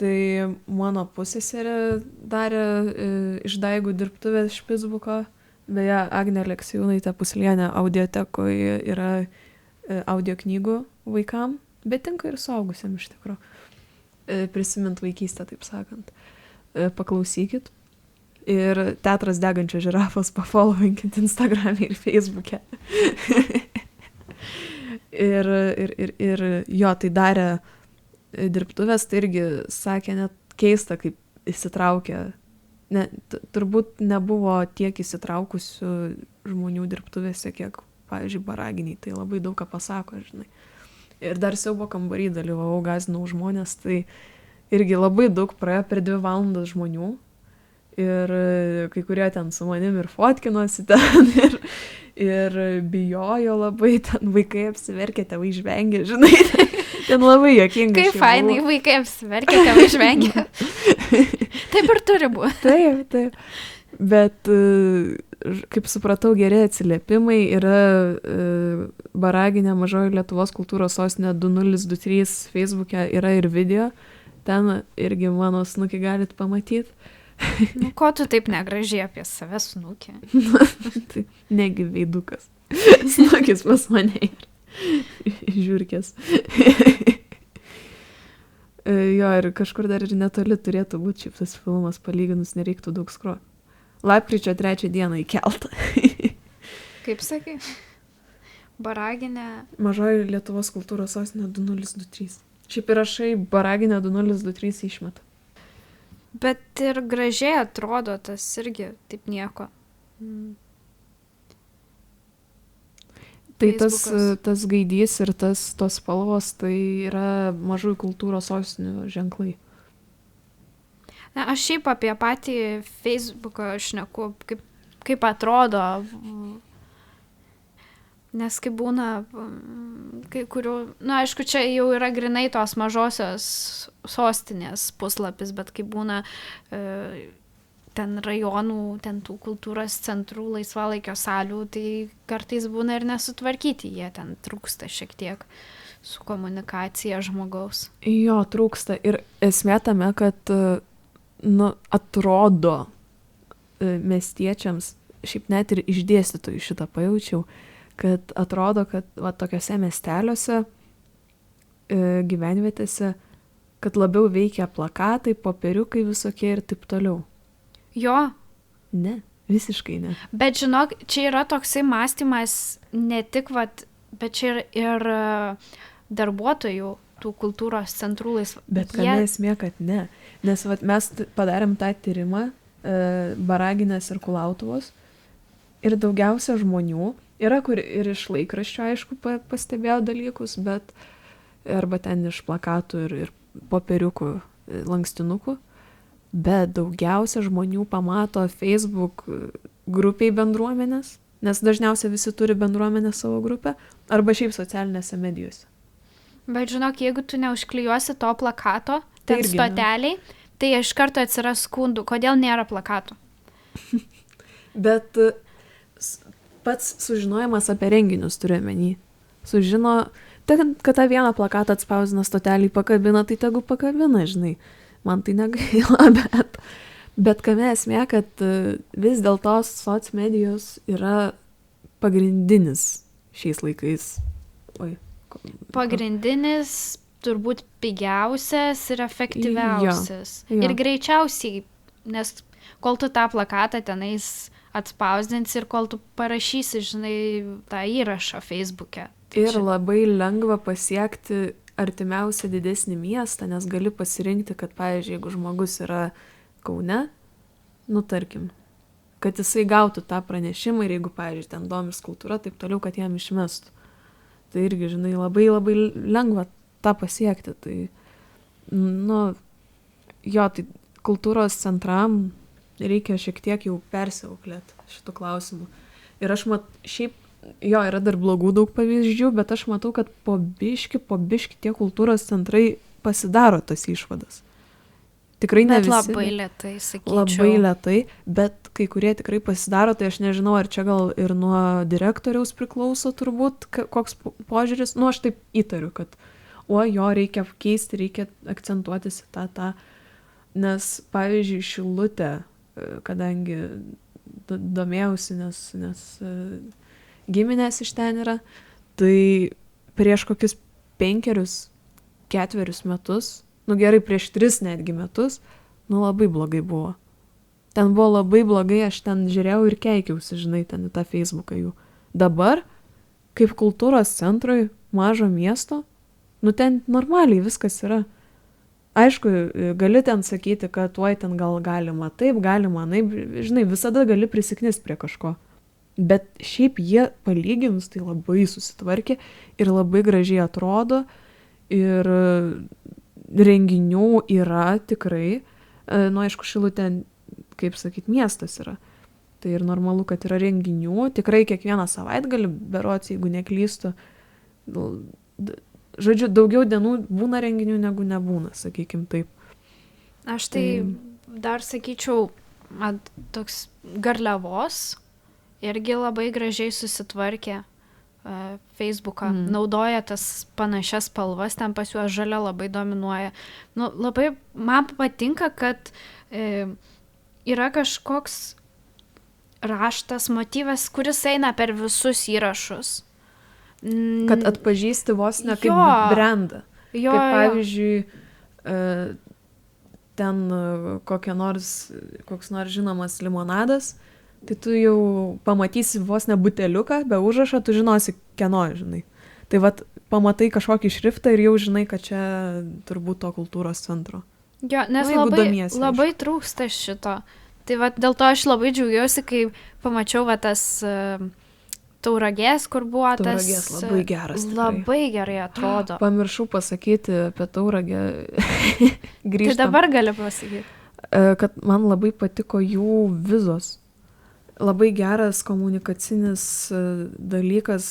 Tai mano pusseserė darė išdaigų dirbtuvės Špicbuko. Beje, Agnė Aleksiūnaitė Puslienė audiotekoje yra audio knygų vaikam, bet tinka ir suaugusiam iš tikrųjų. Prisimint vaikystę, taip sakant. Paklausykit. Ir Teatras degančio žirafos pafollowinkit Instagram'e ir Facebook'e. ir jo, tai darė dirbtuvės, tai irgi sakė net keista, kaip įsitraukė. Turbūt nebuvo tiek įsitraukusių žmonių dirbtuvėse, kiek, pavyzdžiui, baraginiai. Tai labai daug ką pasako, žinai. Ir dar siaubo kambarį dalyvavau, gazdinau žmonės, tai irgi labai daug praėjo per 2 valandas žmonių. Ir kai kurie ten su manim ir fotkinosi ten ir bijojo labai, ten vaikai apsiverkė, tėvai žvengė, žinai, ten labai juokinga. Kaip fainai vaikai apsiverkė, tėvai žvengė. Taip ir turi būti. Taip. Bet, kaip supratau, geri atsiliepimai yra Baraginė Mažoji Lietuvos kultūros sostinė 2023 Facebook'e yra ir video. Ten irgi mano snukį galit pamatyti. Nu, ko tu taip negražiai apie save snukį? Tai negi veidukas. Snukis pas mane ir žiūrkės. Jo, ir kažkur dar ir netoli turėtų būti šiaip tas filmas, palyginus nereiktų daug skruoti. Lapkričio 3 dieną įkelta. Kaip sakai? Baraginė... Mažoji Lietuvos kultūros sostinė 2023. Šiaip įrašai Baraginė 2023 išmeta. Bet ir gražiai atrodo tas irgi taip nieko. Tai tas gaidys ir tos spalvos, tai yra mažųjų kultūros sostinių ženklai. Na, aš šiaip apie patį Facebooką šneku, kaip atrodo, nes kaip būna, kai kurių, na, aišku, čia jau yra grinai tos mažosios sostinės puslapis, bet kaip būna ten rajonų, ten tų kultūros centrų, laisvalaikio salių, tai kartais būna ir nesutvarkyti, jie ten trūksta šiek tiek su komunikacija žmogaus. Jo, trūksta ir esmė tame, kad atrodo miestiečiams, šiaip net ir iš dėstytojų šitą pajaučiau, kad atrodo, kad tokiuose miesteliuose, gyvenvietėse, kad labiau veikia plakatai, popieriukai visokie ir taip toliau. Jo. Ne, visiškai ne. Bet žinok, čia yra toksai mąstymas ne tik, bet čia ir darbuotojų, tų kultūros centrų laisvų. Bet kame esmė, kad ne. Nes mes padarėm tą tyrimą Baraginės ir Kulautuvos ir daugiausia žmonių yra, kur ir iš laikraščio, aišku, pastebėjo dalykus, bet arba ten iš plakatų ir popieriukų, lankstinukų, bet daugiausia žmonių pamato Facebook grupiai bendruomenės, nes dažniausiai visi turi bendruomenę savo grupę, arba šiaip socialinėse medijose. Bet žinok, jeigu tu neužklijuosi to plakato, ten stoteliai, tai iš karto atsiras skundų, kodėl nėra plakatų. Bet pats sužinojimas apie renginius turiu omeny. Sužino, kad tą vieną plakatą atspausdina stotelį, pakabina, tai tegu pakabina, žinai. Man tai negaila, bet kame esmė, kad vis dėlto socmedijos yra pagrindinis šiais laikais. Pagrindinis, turbūt pigiausias ir efektyviausias. Jo. Ir greičiausiai, nes kol tu tą plakatą tenais atspausdinsi ir kol tu parašysi, žinai, tą įrašą Facebook'e. Ir labai lengva pasiekti artimiausią didesnį miestą, nes gali pasirinkti, kad, pavyzdžiui, jeigu žmogus yra Kaune, tarkim, kad jisai gautų tą pranešimą ir jeigu, pavyzdžiui, ten domis kultūra, taip toliau, kad jam išmestų. Tai irgi, žinai, labai labai lengva tą pasiekti. Tai, nu, jo, tai kultūros centram reikia šiek tiek jau persiauklėti šitų klausimų. Ir aš šiaip, jo, yra dar blogų daug pavyzdžių, bet aš matau, kad po biški tie kultūros centrai pasidaro tas išvadas. Tikrai ne visi. Bet labai lėtai, sakyčiau. Labai lėtai, bet kai kurie tikrai pasidaro, tai aš nežinau, ar čia gal ir nuo direktoriaus priklauso turbūt, koks požiūris. Nu, aš taip įtariu, kad jo reikia keisti, reikia akcentuotis į tą. Nes, pavyzdžiui, Šilutė, kadangi domėjausi, nes giminės iš ten yra, tai prieš kokius 5-4 metus, nu gerai, prieš 3 netgi metus, nu labai blogai buvo. Ten buvo labai blogai, aš ten žiūrėjau ir keikiausi, žinai, ten į tą Facebooką jų. Dabar, kaip kultūros centrui mažo miesto, nu ten normaliai viskas yra. Aišku, gali ten sakyti, kad tuoj ten gal galima taip, galima, naip, žinai, visada gali prisiknist prie kažko. Bet šiaip jie palyginus tai labai susitvarkė ir labai gražiai atrodo ir renginių yra tikrai, nu aišku, Šilutė, kaip sakyt, miestas yra. Tai ir normalu, kad yra renginių, tikrai kiekvieną savaitgalį, berods, jeigu neklystu, žodžiu, daugiau dienų būna renginių negu nebūna, sakykim taip. Aš tai dar sakyčiau, toks Garliavos irgi labai gražiai susitvarkė Facebooką. Naudoja tas panašias spalvas, ten pas juos žalia labai dominuoja. Nu, labai man patinka, kad yra kažkoks raštas, motyvas, kuris eina per visus įrašus. Kad atpažįsti vos ne kaip brandą. Kaip pavyzdžiui, ten koks nors žinomas limonadas, tai tu jau pamatysi vos ne buteliuką, be užrašo, tu žinosi, kieno, žinai. Tai vat pamatai kažkokį šriftą ir jau žinai, kad čia turbūt to kultūros centro. Jo, nes labai trūksta šito. Tai vat dėl to aš labai džiaugiausi, kai pamačiau va tas Tauragės, kur buvo tas... Tauragės labai geras. Labai gerai atrodo. Pamiršau pasakyti apie Tauragę. Grįžtam. Tai dabar gali pasakyti. Kad man labai patiko jų vizos. Labai geras komunikacinis dalykas,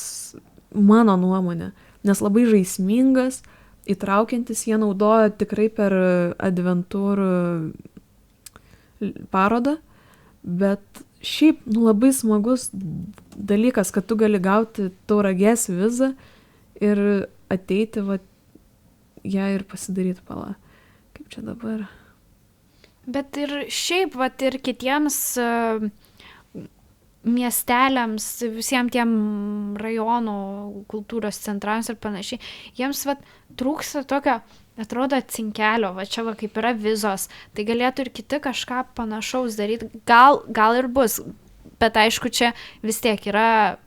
mano nuomonė. Nes labai žaismingas, įtraukiantis, jie naudoja tikrai per Adventure parodą, bet šiaip labai smagus dalykas, kad tu gali gauti Tauragės vizą ir ateiti ją ir pasidaryti pala. Kaip čia dabar? Bet ir šiaip, ir kitiems miesteliams, visiems tiem rajonų kultūros centrams ir panašiai, jiems trūksta tokio, atrodo, cinkelio, čia kaip yra vizos, tai galėtų ir kiti kažką panašaus daryti, gal ir bus, bet aišku, čia vis tiek yra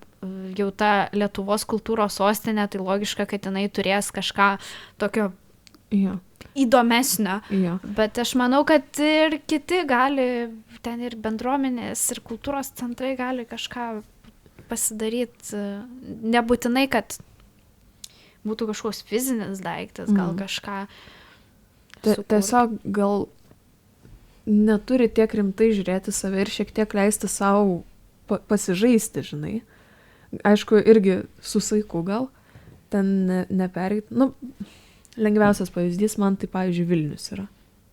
jau ta Lietuvos kultūros sostinė, tai logiška, kad jinai turės kažką tokio įdomesnio, bet aš manau, kad ir kiti gali, ten ir bendruomenės, ir kultūros centrai gali kažką pasidaryti, nebūtinai, kad būtų kažkoks fizinis daiktas, gal kažką tiesiog gal neturi tiek rimtai žiūrėti save ir šiek tiek leisti savo pasižaisti, žinai. Aišku, irgi su saiku gal, ten nepereit. Nu, lengviausias pavyzdys man tai, pavyzdžiui, Vilnius yra.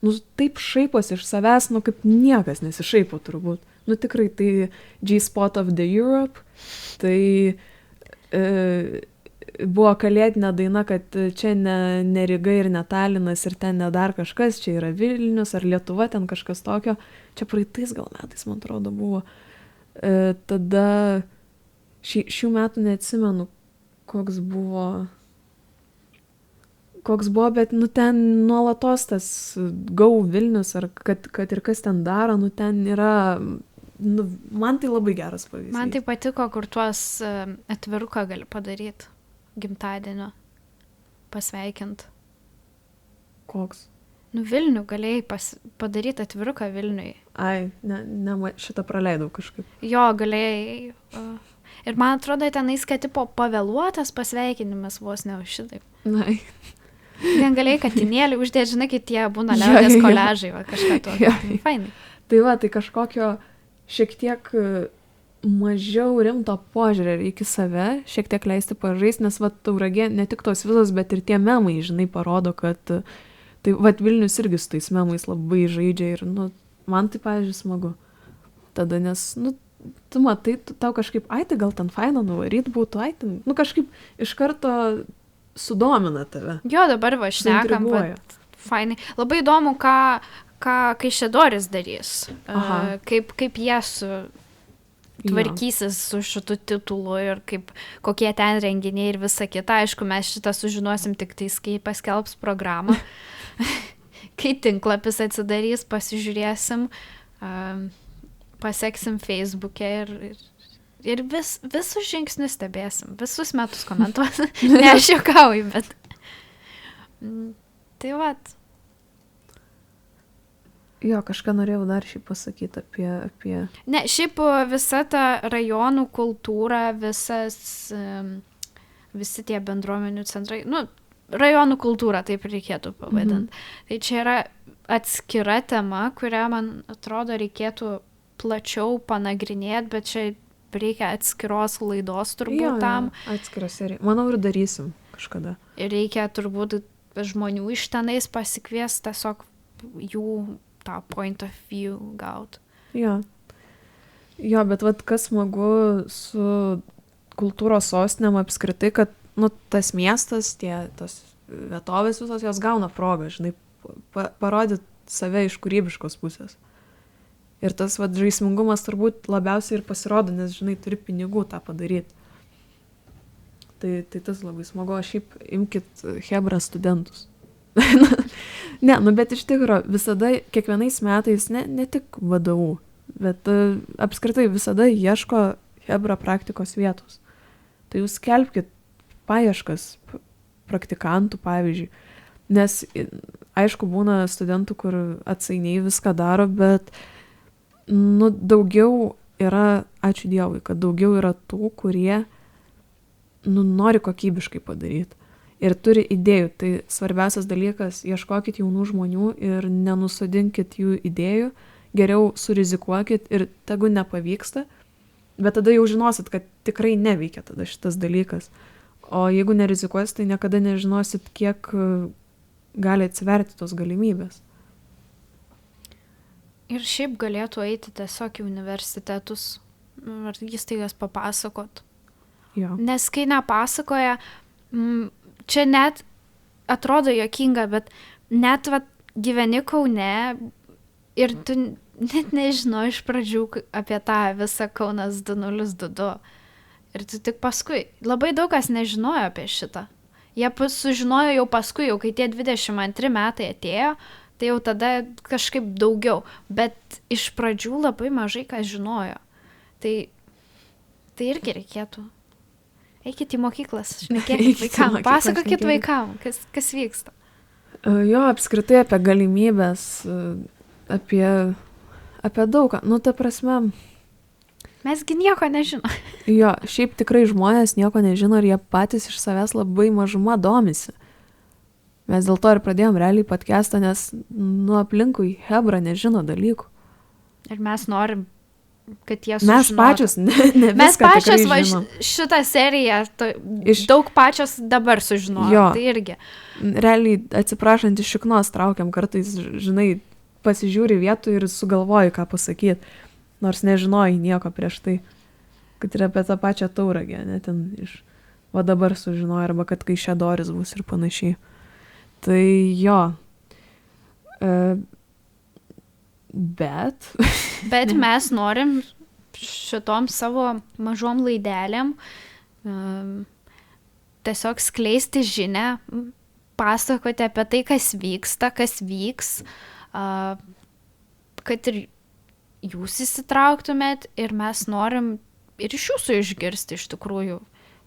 Nu, taip šaiposi iš savęs, nu, kaip niekas nesišaipo turbūt. Nu, tikrai, tai G-Spot of the Europe, tai buvo kalėdinė daina, kad čia ne Ryga ir ne Talinas ir ten ne dar kažkas, čia yra Vilnius ar Lietuva, ten kažkas tokio. Čia praeitais gal metais, man atrodo, buvo. Tada šių metų neatsimenu, koks buvo, bet nu ten nuolatos tas Go Vilnius ar kad ir kas ten daro, nu ten yra, nu, man tai labai geras pavyzdys. Man tai patiko, kur tuos atviruką gali padaryti gimtadienio, pasveikint. Koks? Nu, Vilnių galėjai padaryti atviruką Vilniui. Ai, šitą praleidau kažkaip. Jo, galėjai Ir man atrodo, tenais, kad tipo pavėluotas pasveikinimas vos ne už šitaip. Na, Ten galėjai katinėlį uždėti, žinai, kai tie būna liaudės koležai, va, kažką tokio. Fainai. Tai va, tai kažkokio šiek tiek mažiau rimto požiūrį reikia save, šiek tiek leisti pažaisti, nes va, Tauragė ne tik tos visos, bet ir tie memai, žinai, parodo, kad tai va, Vilnius irgi su tais memais labai žaidžia ir, nu, man tai, pavyzdžiui, smagu. Tada, nes, nu, tu matai, tau kažkaip, ai, tai gal ten faina nuvaryt būtų, ai, ten, nu, kažkaip iš karto sudomina tave. Jo, dabar va, šnekam, bet fainai. Labai įdomu, ką Kaišiadorys darys. Kaip jie tvarkysis su šitu titulu ir kokie ten renginiai ir visa kita. Aišku, mes šitą sužinosim tik tais, kai paskelbs programą. Kai tinklapis atsidarys, pasižiūrėsim, paseksim Facebook'e ir visus žingsnius stebėsim, visus metus komentuosim. Ne, aš juokauju, bet... Tai vat. Jo, kažką norėjau dar šiaip pasakyti apie... Ne, šiaip visa ta rajonų kultūra, visi tie bendruomenių centrai, nu, rajonų kultūra, taip reikėtų pavadinti. Tai čia yra atskira tema, kurią, man atrodo, reikėtų plačiau panagrinėti, bet čia reikia atskiros laidos turbūt tam. Atskirą seriją. Manau, ir darysim kažkada. Ir reikia turbūt žmonių iš tenais pasikviesti, tiesiog jų tą point of view gaut. Jo, bet vat kas smagu su kultūros sostinėm apskritai, kad nu, tas miestas, tos vietovės visos, jos gauna progą, žinai, parodyti save iš kūrybiškos pusės. Ir tas vat, žaismingumas turbūt labiausiai ir pasirodo, nes, žinai, turi pinigų tą padaryti. Tai tas labai smagu, šiaip imkit chebra studentus. Ne, nu bet iš tikrųjų visada, kiekvienais metais, ne tik VDU, bet apskritai visada ieško chebra praktikos vietos. Tai jūs skelbkit paieškas praktikantų, pavyzdžiui. Nes, aišku, būna studentų, kur atsainiai viską daro, bet nu, daugiau yra, ačiū Dievui, kad daugiau yra tų, kurie nori kokybiškai padaryti. Ir turi idėjų. Tai svarbiausias dalykas, ieškokit jaunų žmonių ir nenusodinkit jų idėjų, geriau surizikuokit ir tegu nepavyksta, bet tada jau žinosit, kad tikrai neveikia tada šitas dalykas. O jeigu nerizikuosit, tai niekada nežinosit, kiek gali atsiverti tos galimybės. Ir šiaip galėtų eiti tiesiog į universitetus ar įstaigas papasakot. Jo. Nes kai nepasakoja, čia net atrodo juokinga, bet net gyveni Kaune ir tu net nežinau iš pradžių apie tą visą Kaunas 2022. Ir tu tik paskui, labai daug kas nežinojo apie šitą. Jie sužinojo jau paskui, jau kai tie 22 metai atėjo, tai jau tada kažkaip daugiau. Bet iš pradžių labai mažai kas žinojo. Tai irgi reikėtų. Eikit į mokyklas, šnekėkit vaikam, pasakokit vaikam, kas vyksta. Jo, apskritai apie galimybės, apie daugą. Nu, ta prasme... Mesgi nieko nežino. Jo, šiaip tikrai žmonės nieko nežino ir jie patys iš savęs labai mažuma domisi. Mes dėl to ir pradėjom realiai podcastą, nes nu aplinkui hebra nežino dalykų. Ir mes norim, kad jie sužinotų. Mes pačios, ne viską mes pačios tikrai žinom. Šitą seriją daug pačios dabar sužinojo. Tai irgi. Realiai atsiprašant iš šiknos traukiam kartais, žinai, pasižiūri vietų ir sugalvoji, ką pasakyti. Nors nežinojai nieko prieš tai, kad ir apie tą pačią Tauragę, ne, ten va dabar sužinojo, arba kad Kaišiadorys bus ir panašiai. Tai jo. Bet mes norim šitom savo mažom laidelėm tiesiog skleisti žinią, pasakoti apie tai, kas vyksta, kas vyks, kad ir jūs įsitrauktumėt ir mes norim ir iš jūsų išgirsti iš tikrųjų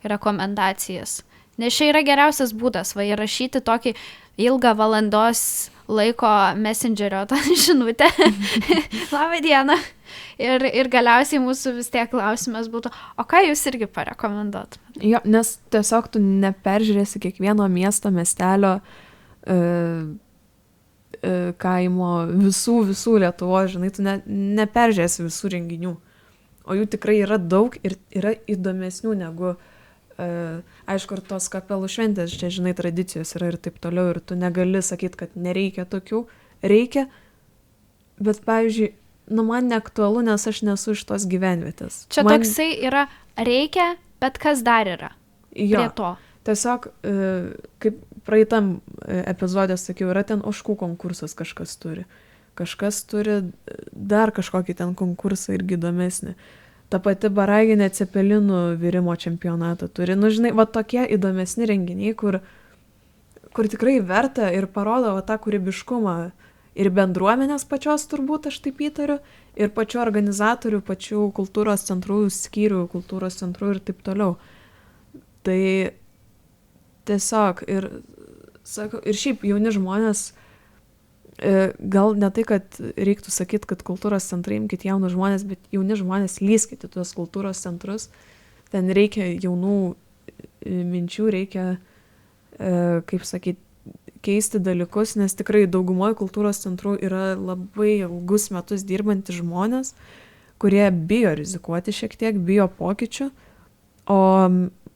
rekomendacijas. Nes čia yra geriausias būdas, įrašyti tokį ilgą valandos laiko messengerio tą žinutę. Labą dieną. Ir galiausiai mūsų vis tiek klausimas būtų, o ką jūs irgi parekomenduotumėte? Jo, nes tiesiog tu neperžiūrėsi kiekvieno miesto, miestelio, kaimo, visų Lietuvos, žinai, tu neperžiūrėsi visų renginių. O jų tikrai yra daug ir yra įdomesnių negu, aišku, ir tos kapelų šventės, čia, žinai, tradicijos yra ir taip toliau, ir tu negali sakyti, kad nereikia tokių, reikia, bet, pavyzdžiui, man neaktualu, nes aš nesu iš tos gyvenvietės. Čia toksai yra reikia, bet kas dar yra prie to? Tiesiog, kaip praeitam epizodė sakiau, yra ten ožkų konkursas kažkas turi. Kažkas turi dar kažkokį ten konkursą irgi įdomesnį. Ta pati Baraginė cepelinų virimo čempionatą turi. Nu, žinai, va tokie įdomesni renginiai, kur tikrai verta ir parodo va tą kūrybiškumą ir bendruomenės pačios turbūt, aš taip įtariu, ir pačių organizatorių, pačių kultūros centrų, skyrių kultūros centrų ir taip toliau. Tai tiesiog ir šiaip jauni žmonės, gal ne tai, kad reiktų sakyti, kad kultūros centrai imkit jaunus žmonės, bet jauni žmonės lyskite tuos kultūros centrus. Ten reikia jaunų minčių, reikia, kaip sakyti, keisti dalykus, nes tikrai daugumoje kultūros centrų yra labai ilgus metus dirbantys žmonės, kurie bijo rizikuoti šiek tiek, bijo pokyčių, o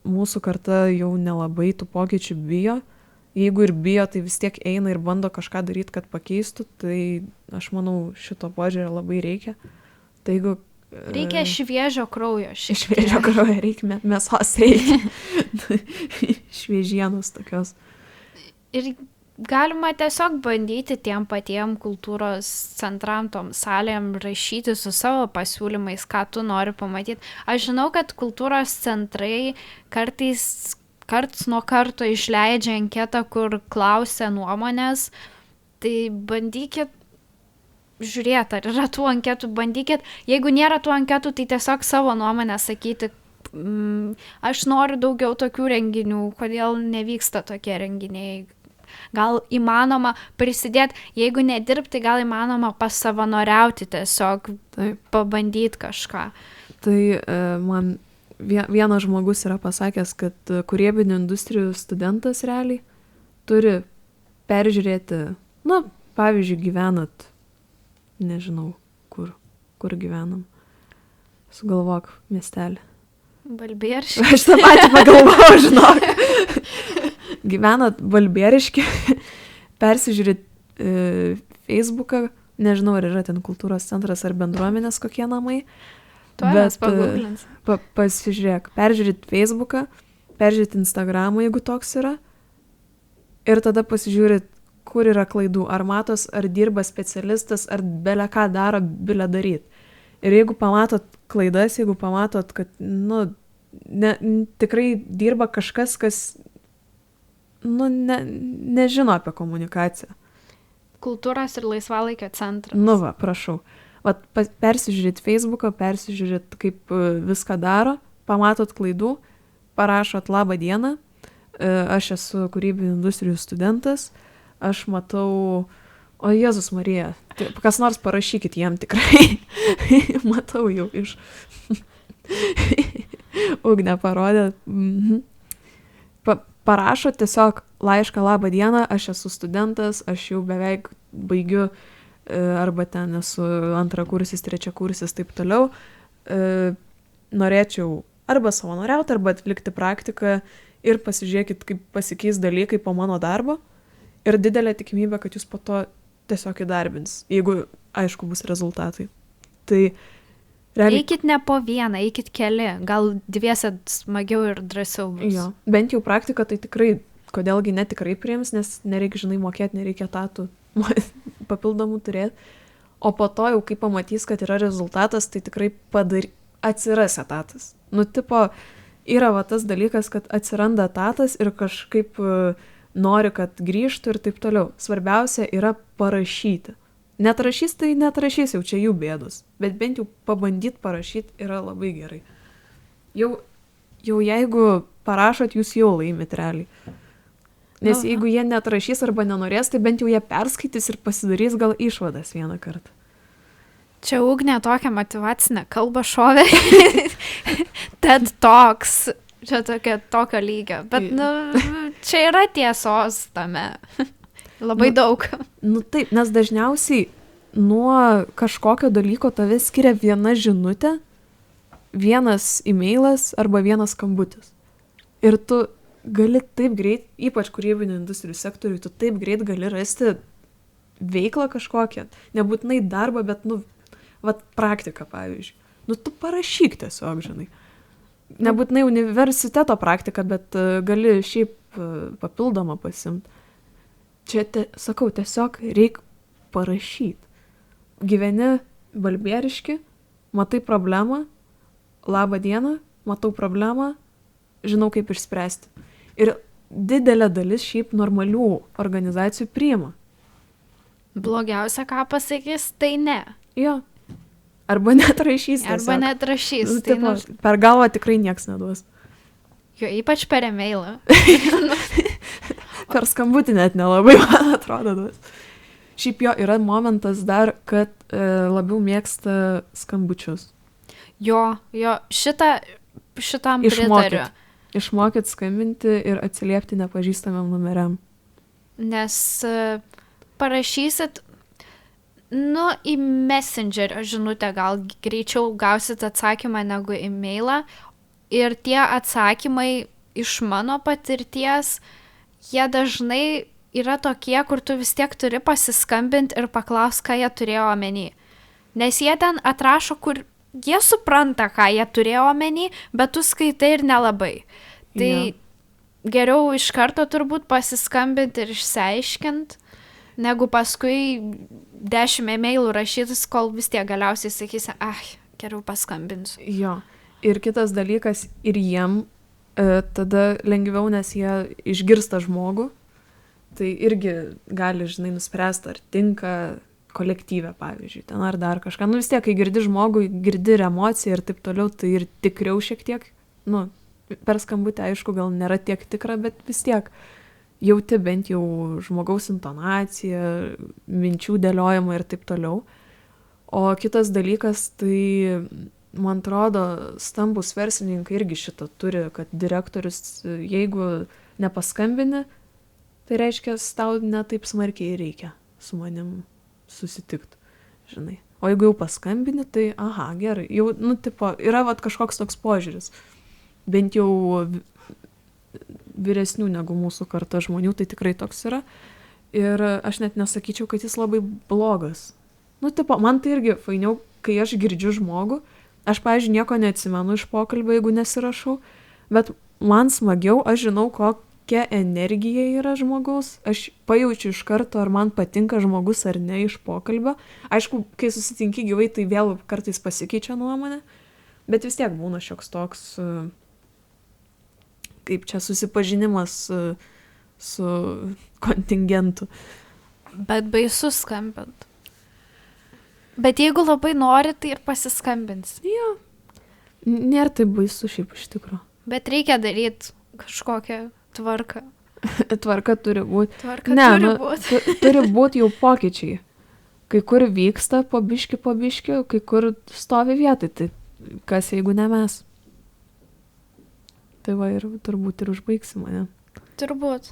mūsų karta jau nelabai tų pokyčių bijo. Jeigu ir bijo, tai vis tiek eina ir bando kažką daryti, kad pakeistų, tai aš manau, šito požiūrio labai reikia. Tai jeigu... Reikia šviežio kraujo. Šviežio kraujo reikia, mėsos reikia. Šviežienos tokios. Ir galima tiesiog bandyti tiem patiem kultūros centram, tom salėm rašyti su savo pasiūlymais, ką tu nori pamatyti. Aš žinau, kad kultūros centrai karts nuo karto išleidžia anketą, kur klausia nuomonės, tai bandykit žiūrėti, ar yra tų anketų, bandykit. Jeigu nėra tų anketų, tai tiesiog savo nuomonę sakyti, aš noriu daugiau tokių renginių, kodėl nevyksta tokie renginiai. Gal įmanoma prisidėti, jeigu nedirbti, gal įmanoma pasavanoriauti tiesiog, pabandyti kažką. Tai man vienas žmogus yra pasakęs, kad kūrybinių industrijų studentas realiai turi peržiūrėti, pavyzdžiui, gyvenat, nežinau, kur gyvenam. Sugalvok miestelį. Balbieriškį. Aš tą patį pagalvojau, žinok. Gyvenat Balbieriškį, persižiūrit Facebooką, nežinau, ar yra ten kultūros centras ar bendruomenės kokie namai. Bet pasižiūrėk, peržiūrit Facebooką, peržiūrit Instagramą, jeigu toks yra, ir tada pasižiūrit, kur yra klaidų, ar matos, ar dirba specialistas, ar bele ką daro, bile daryt. Ir jeigu pamatot klaidas, jeigu pamatot, kad, tikrai dirba kažkas, kas, nežino apie komunikaciją. Kultūros ir laisvalaikio centras. Prašau. Vat persižiūrėt Facebooką, persižiūrėt, kaip viską daro, pamatot klaidų, parašot labą dieną, aš esu kūrybinių industrijų studentas, aš matau, o Jėzus Marija, kas nors parašykit jiem tikrai, matau jau iš Ugnė parodė, parašo tiesiog laišką labą dieną, aš esu studentas, aš jau beveik baigiu, arba ten esu antrakursis, trečiakursis, taip toliau. Norėčiau arba savanoriauti, arba atlikti praktiką ir pasižiūrėkit, kaip pasikeis dalykai po mano darbo. Ir didelė tikimybė, kad jūs po to tiesiog įdarbins, jeigu, aišku, bus rezultatai. Tai realiai... Eikit ne po vieną, eikit keli, gal dviese smagiau ir drąsiau bus. Jo, bent jau praktika tai tikrai, kodėlgi netikrai priims, nes nereikia, žinai, mokėti, nereikia etatų papildomų turėti. O po to jau, kai pamatys, kad yra rezultatas, tai tikrai atsiras etatas. Tipo, yra va tas dalykas, kad atsiranda etatas ir kažkaip nori, kad grįžtų ir taip toliau. Svarbiausia yra parašyti. Netrašys, tai netrašys, jau čia jų bėdos. Bet bent jau pabandyti parašyti yra labai gerai. Jau jeigu parašot, jūs jau laimit realiai. Nes jeigu jie netrašys arba nenorės, tai bent jau jie perskaitys ir pasidarys gal išvadas vieną kartą. Čia Ugnė tokią motyvacinę kalbą šovė. TED Talks. Čia tokio lygio. Bet, čia yra tiesos tame. Labai daug. Taip, nes dažniausiai nuo kažkokio dalyko tave skiria viena žinutė, vienas e-mailas arba vienas skambutis. Ir tu gali taip greit, ypač kūrybinių industrijų sektoriui, tu taip greit gali rasti veiklą kažkokią. Nebūtinai darbą, bet, praktiką, pavyzdžiui. Tu parašyk tiesiog, žinai. Nebūtinai universiteto praktiką, bet gali šiaip papildomą pasimti. Čia, sakau, tiesiog reik parašyti. Gyveni Balbieriški, matai problemą, labą dieną, matau problemą, žinau kaip išspręsti. Ir didelė dalis šiaip normalių organizacijų priima. Blogiausia, ką pasakys, tai ne. Jo. Arba net rašys. Arba net rašys. Per galvą tikrai nieks neduos. Jo, ypač per e-mailą. Per skambutį net nelabai, man atrodo, duos. Šiaip jo, yra momentas dar, kad labiau mėgsta skambučius. Jo, šitam pritariu. Išmokyt skambinti ir atsiliepti nepažįstamam numeriam. Nes parašysit, į Messengerio žinutę gal greičiau gausit atsakymą negu e-mailą. Ir tie atsakymai iš mano patirties, jie dažnai yra tokie, kur tu vis tiek turi pasiskambinti ir paklausti, ką jie turėjo omeny. Nes jie ten atrašo, kur jie supranta, ką jie turėjo omeny, bet tu skaitai ir nelabai. Tai geriau iš karto turbūt pasiskambinti ir išsiaiškinti, negu paskui 10 e-mailų rašytis, kol vis tiek galiausiai sakysi, geriau paskambinsiu. Jo. Ir kitas dalykas, ir jiem tada lengviau, nes jie išgirsta žmogų, tai irgi gali, žinai, nuspręsti, ar tinka kolektyve, pavyzdžiui, ten ar dar kažką. Vis tiek, kai girdi žmogų, girdi ir emociją ir taip toliau, tai ir tikriau šiek tiek, per skambutę, aišku, gal nėra tiek tikra, bet vis tiek jauti bent jau žmogaus intonaciją, minčių dėliojimą ir taip toliau. O kitas dalykas, tai, man atrodo, stambus verslininkai irgi šitą turi, kad direktorius, jeigu nepaskambini, tai reiškia, tau ne taip smarkiai reikia su manim susitikti, žinai. O jeigu jau paskambini, tai, gerai, jau, yra kažkoks toks požiūris. Bent jau vyresnių negu mūsų karta žmonių, tai tikrai toks yra. Ir aš net nesakyčiau, kad jis labai blogas. Man tai irgi fainiau, kai aš girdžiu žmogų. Aš, pavyzdžiui, nieko neatsimenu iš pokalbio, jeigu nesirašau, bet man smagiau, aš žinau, kokia energija yra žmogaus. Aš pajaučiu iš karto, ar man patinka žmogus ar ne iš pokalbio. Aišku, kai susitinki gyvai, tai vėl kartais pasikeičia nuomonė, bet vis tiek būna šioks toks kaip čia susipažinimas su kontingentu. Bet baisu skambint. Bet jeigu labai nori, tai ir pasiskambins. Jo. Nėra taip baisu šiaip iš tikrųjų. Bet reikia daryti kažkokią tvarką. Tvarka turi būti. Turi būti jau pokyčiai. Kai kur vyksta po biškį, kai kur stovi vietai. Tai kas jeigu ne mes? Tai va ir turbūt ir užbaigsim mane. Turbūt.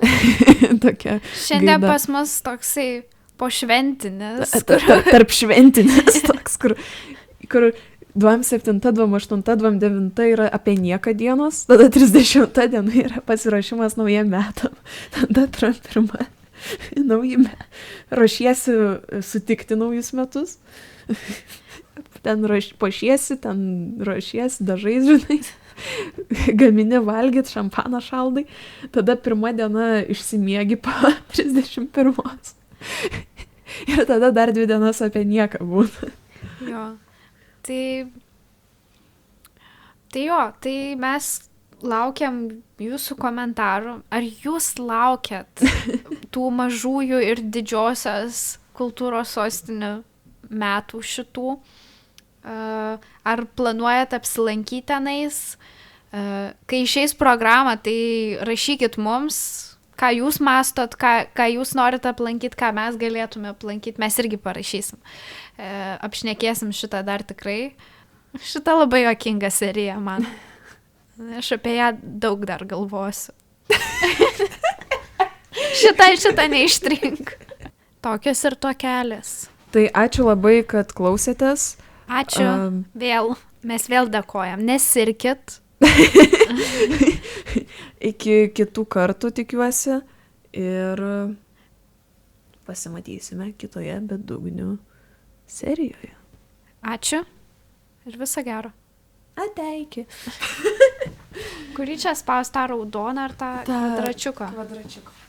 Tokia šiandien gaida. Pas mus toksai pošventinis. Tarp šventinis toks, kur 27, 28, 29 yra apie nieką dienos, tada 30 diena yra pasirašymas naujiem metam, tada 1 nauji metai. Ruošiesi sutikti naujus metus, ten pašiesi, ten ruošiesi dažais, žinai. Gamini valgyt, šampaną šaldai, tada 1 diena išsimiegi po 31. Ir tada dar 2 dienas apie nieką būna. Jo. Tai mes laukiam jūsų komentarų. Ar jūs laukiat tų mažųjų ir didžiosios kultūros sostinių metų šitų? Ar planuojat apsilankyti tenais? Kai išeis programą, tai rašykit mums, ką jūs mastot, ką jūs norite aplankyti, ką mes galėtume aplankyti, mes irgi parašysim. Apšnekėsim šitą dar tikrai. Šitą labai juokinga serija man. Aš apie ją daug dar galvosiu. šitą neištrink. Tokios ir tokelės. Tai ačiū labai, kad klausėtės. Ačiū. Vėl. Mes vėl dėkojam. Nesirkit. Iki kitų kartų tikiuosi. Ir pasimatysime kitoje bedugnių serijoje. Ačiū. Ir viso gero. Ateiki. Kurį čia spaus, tą raudoną ar tą kvadračiuką? Kvadračiuką.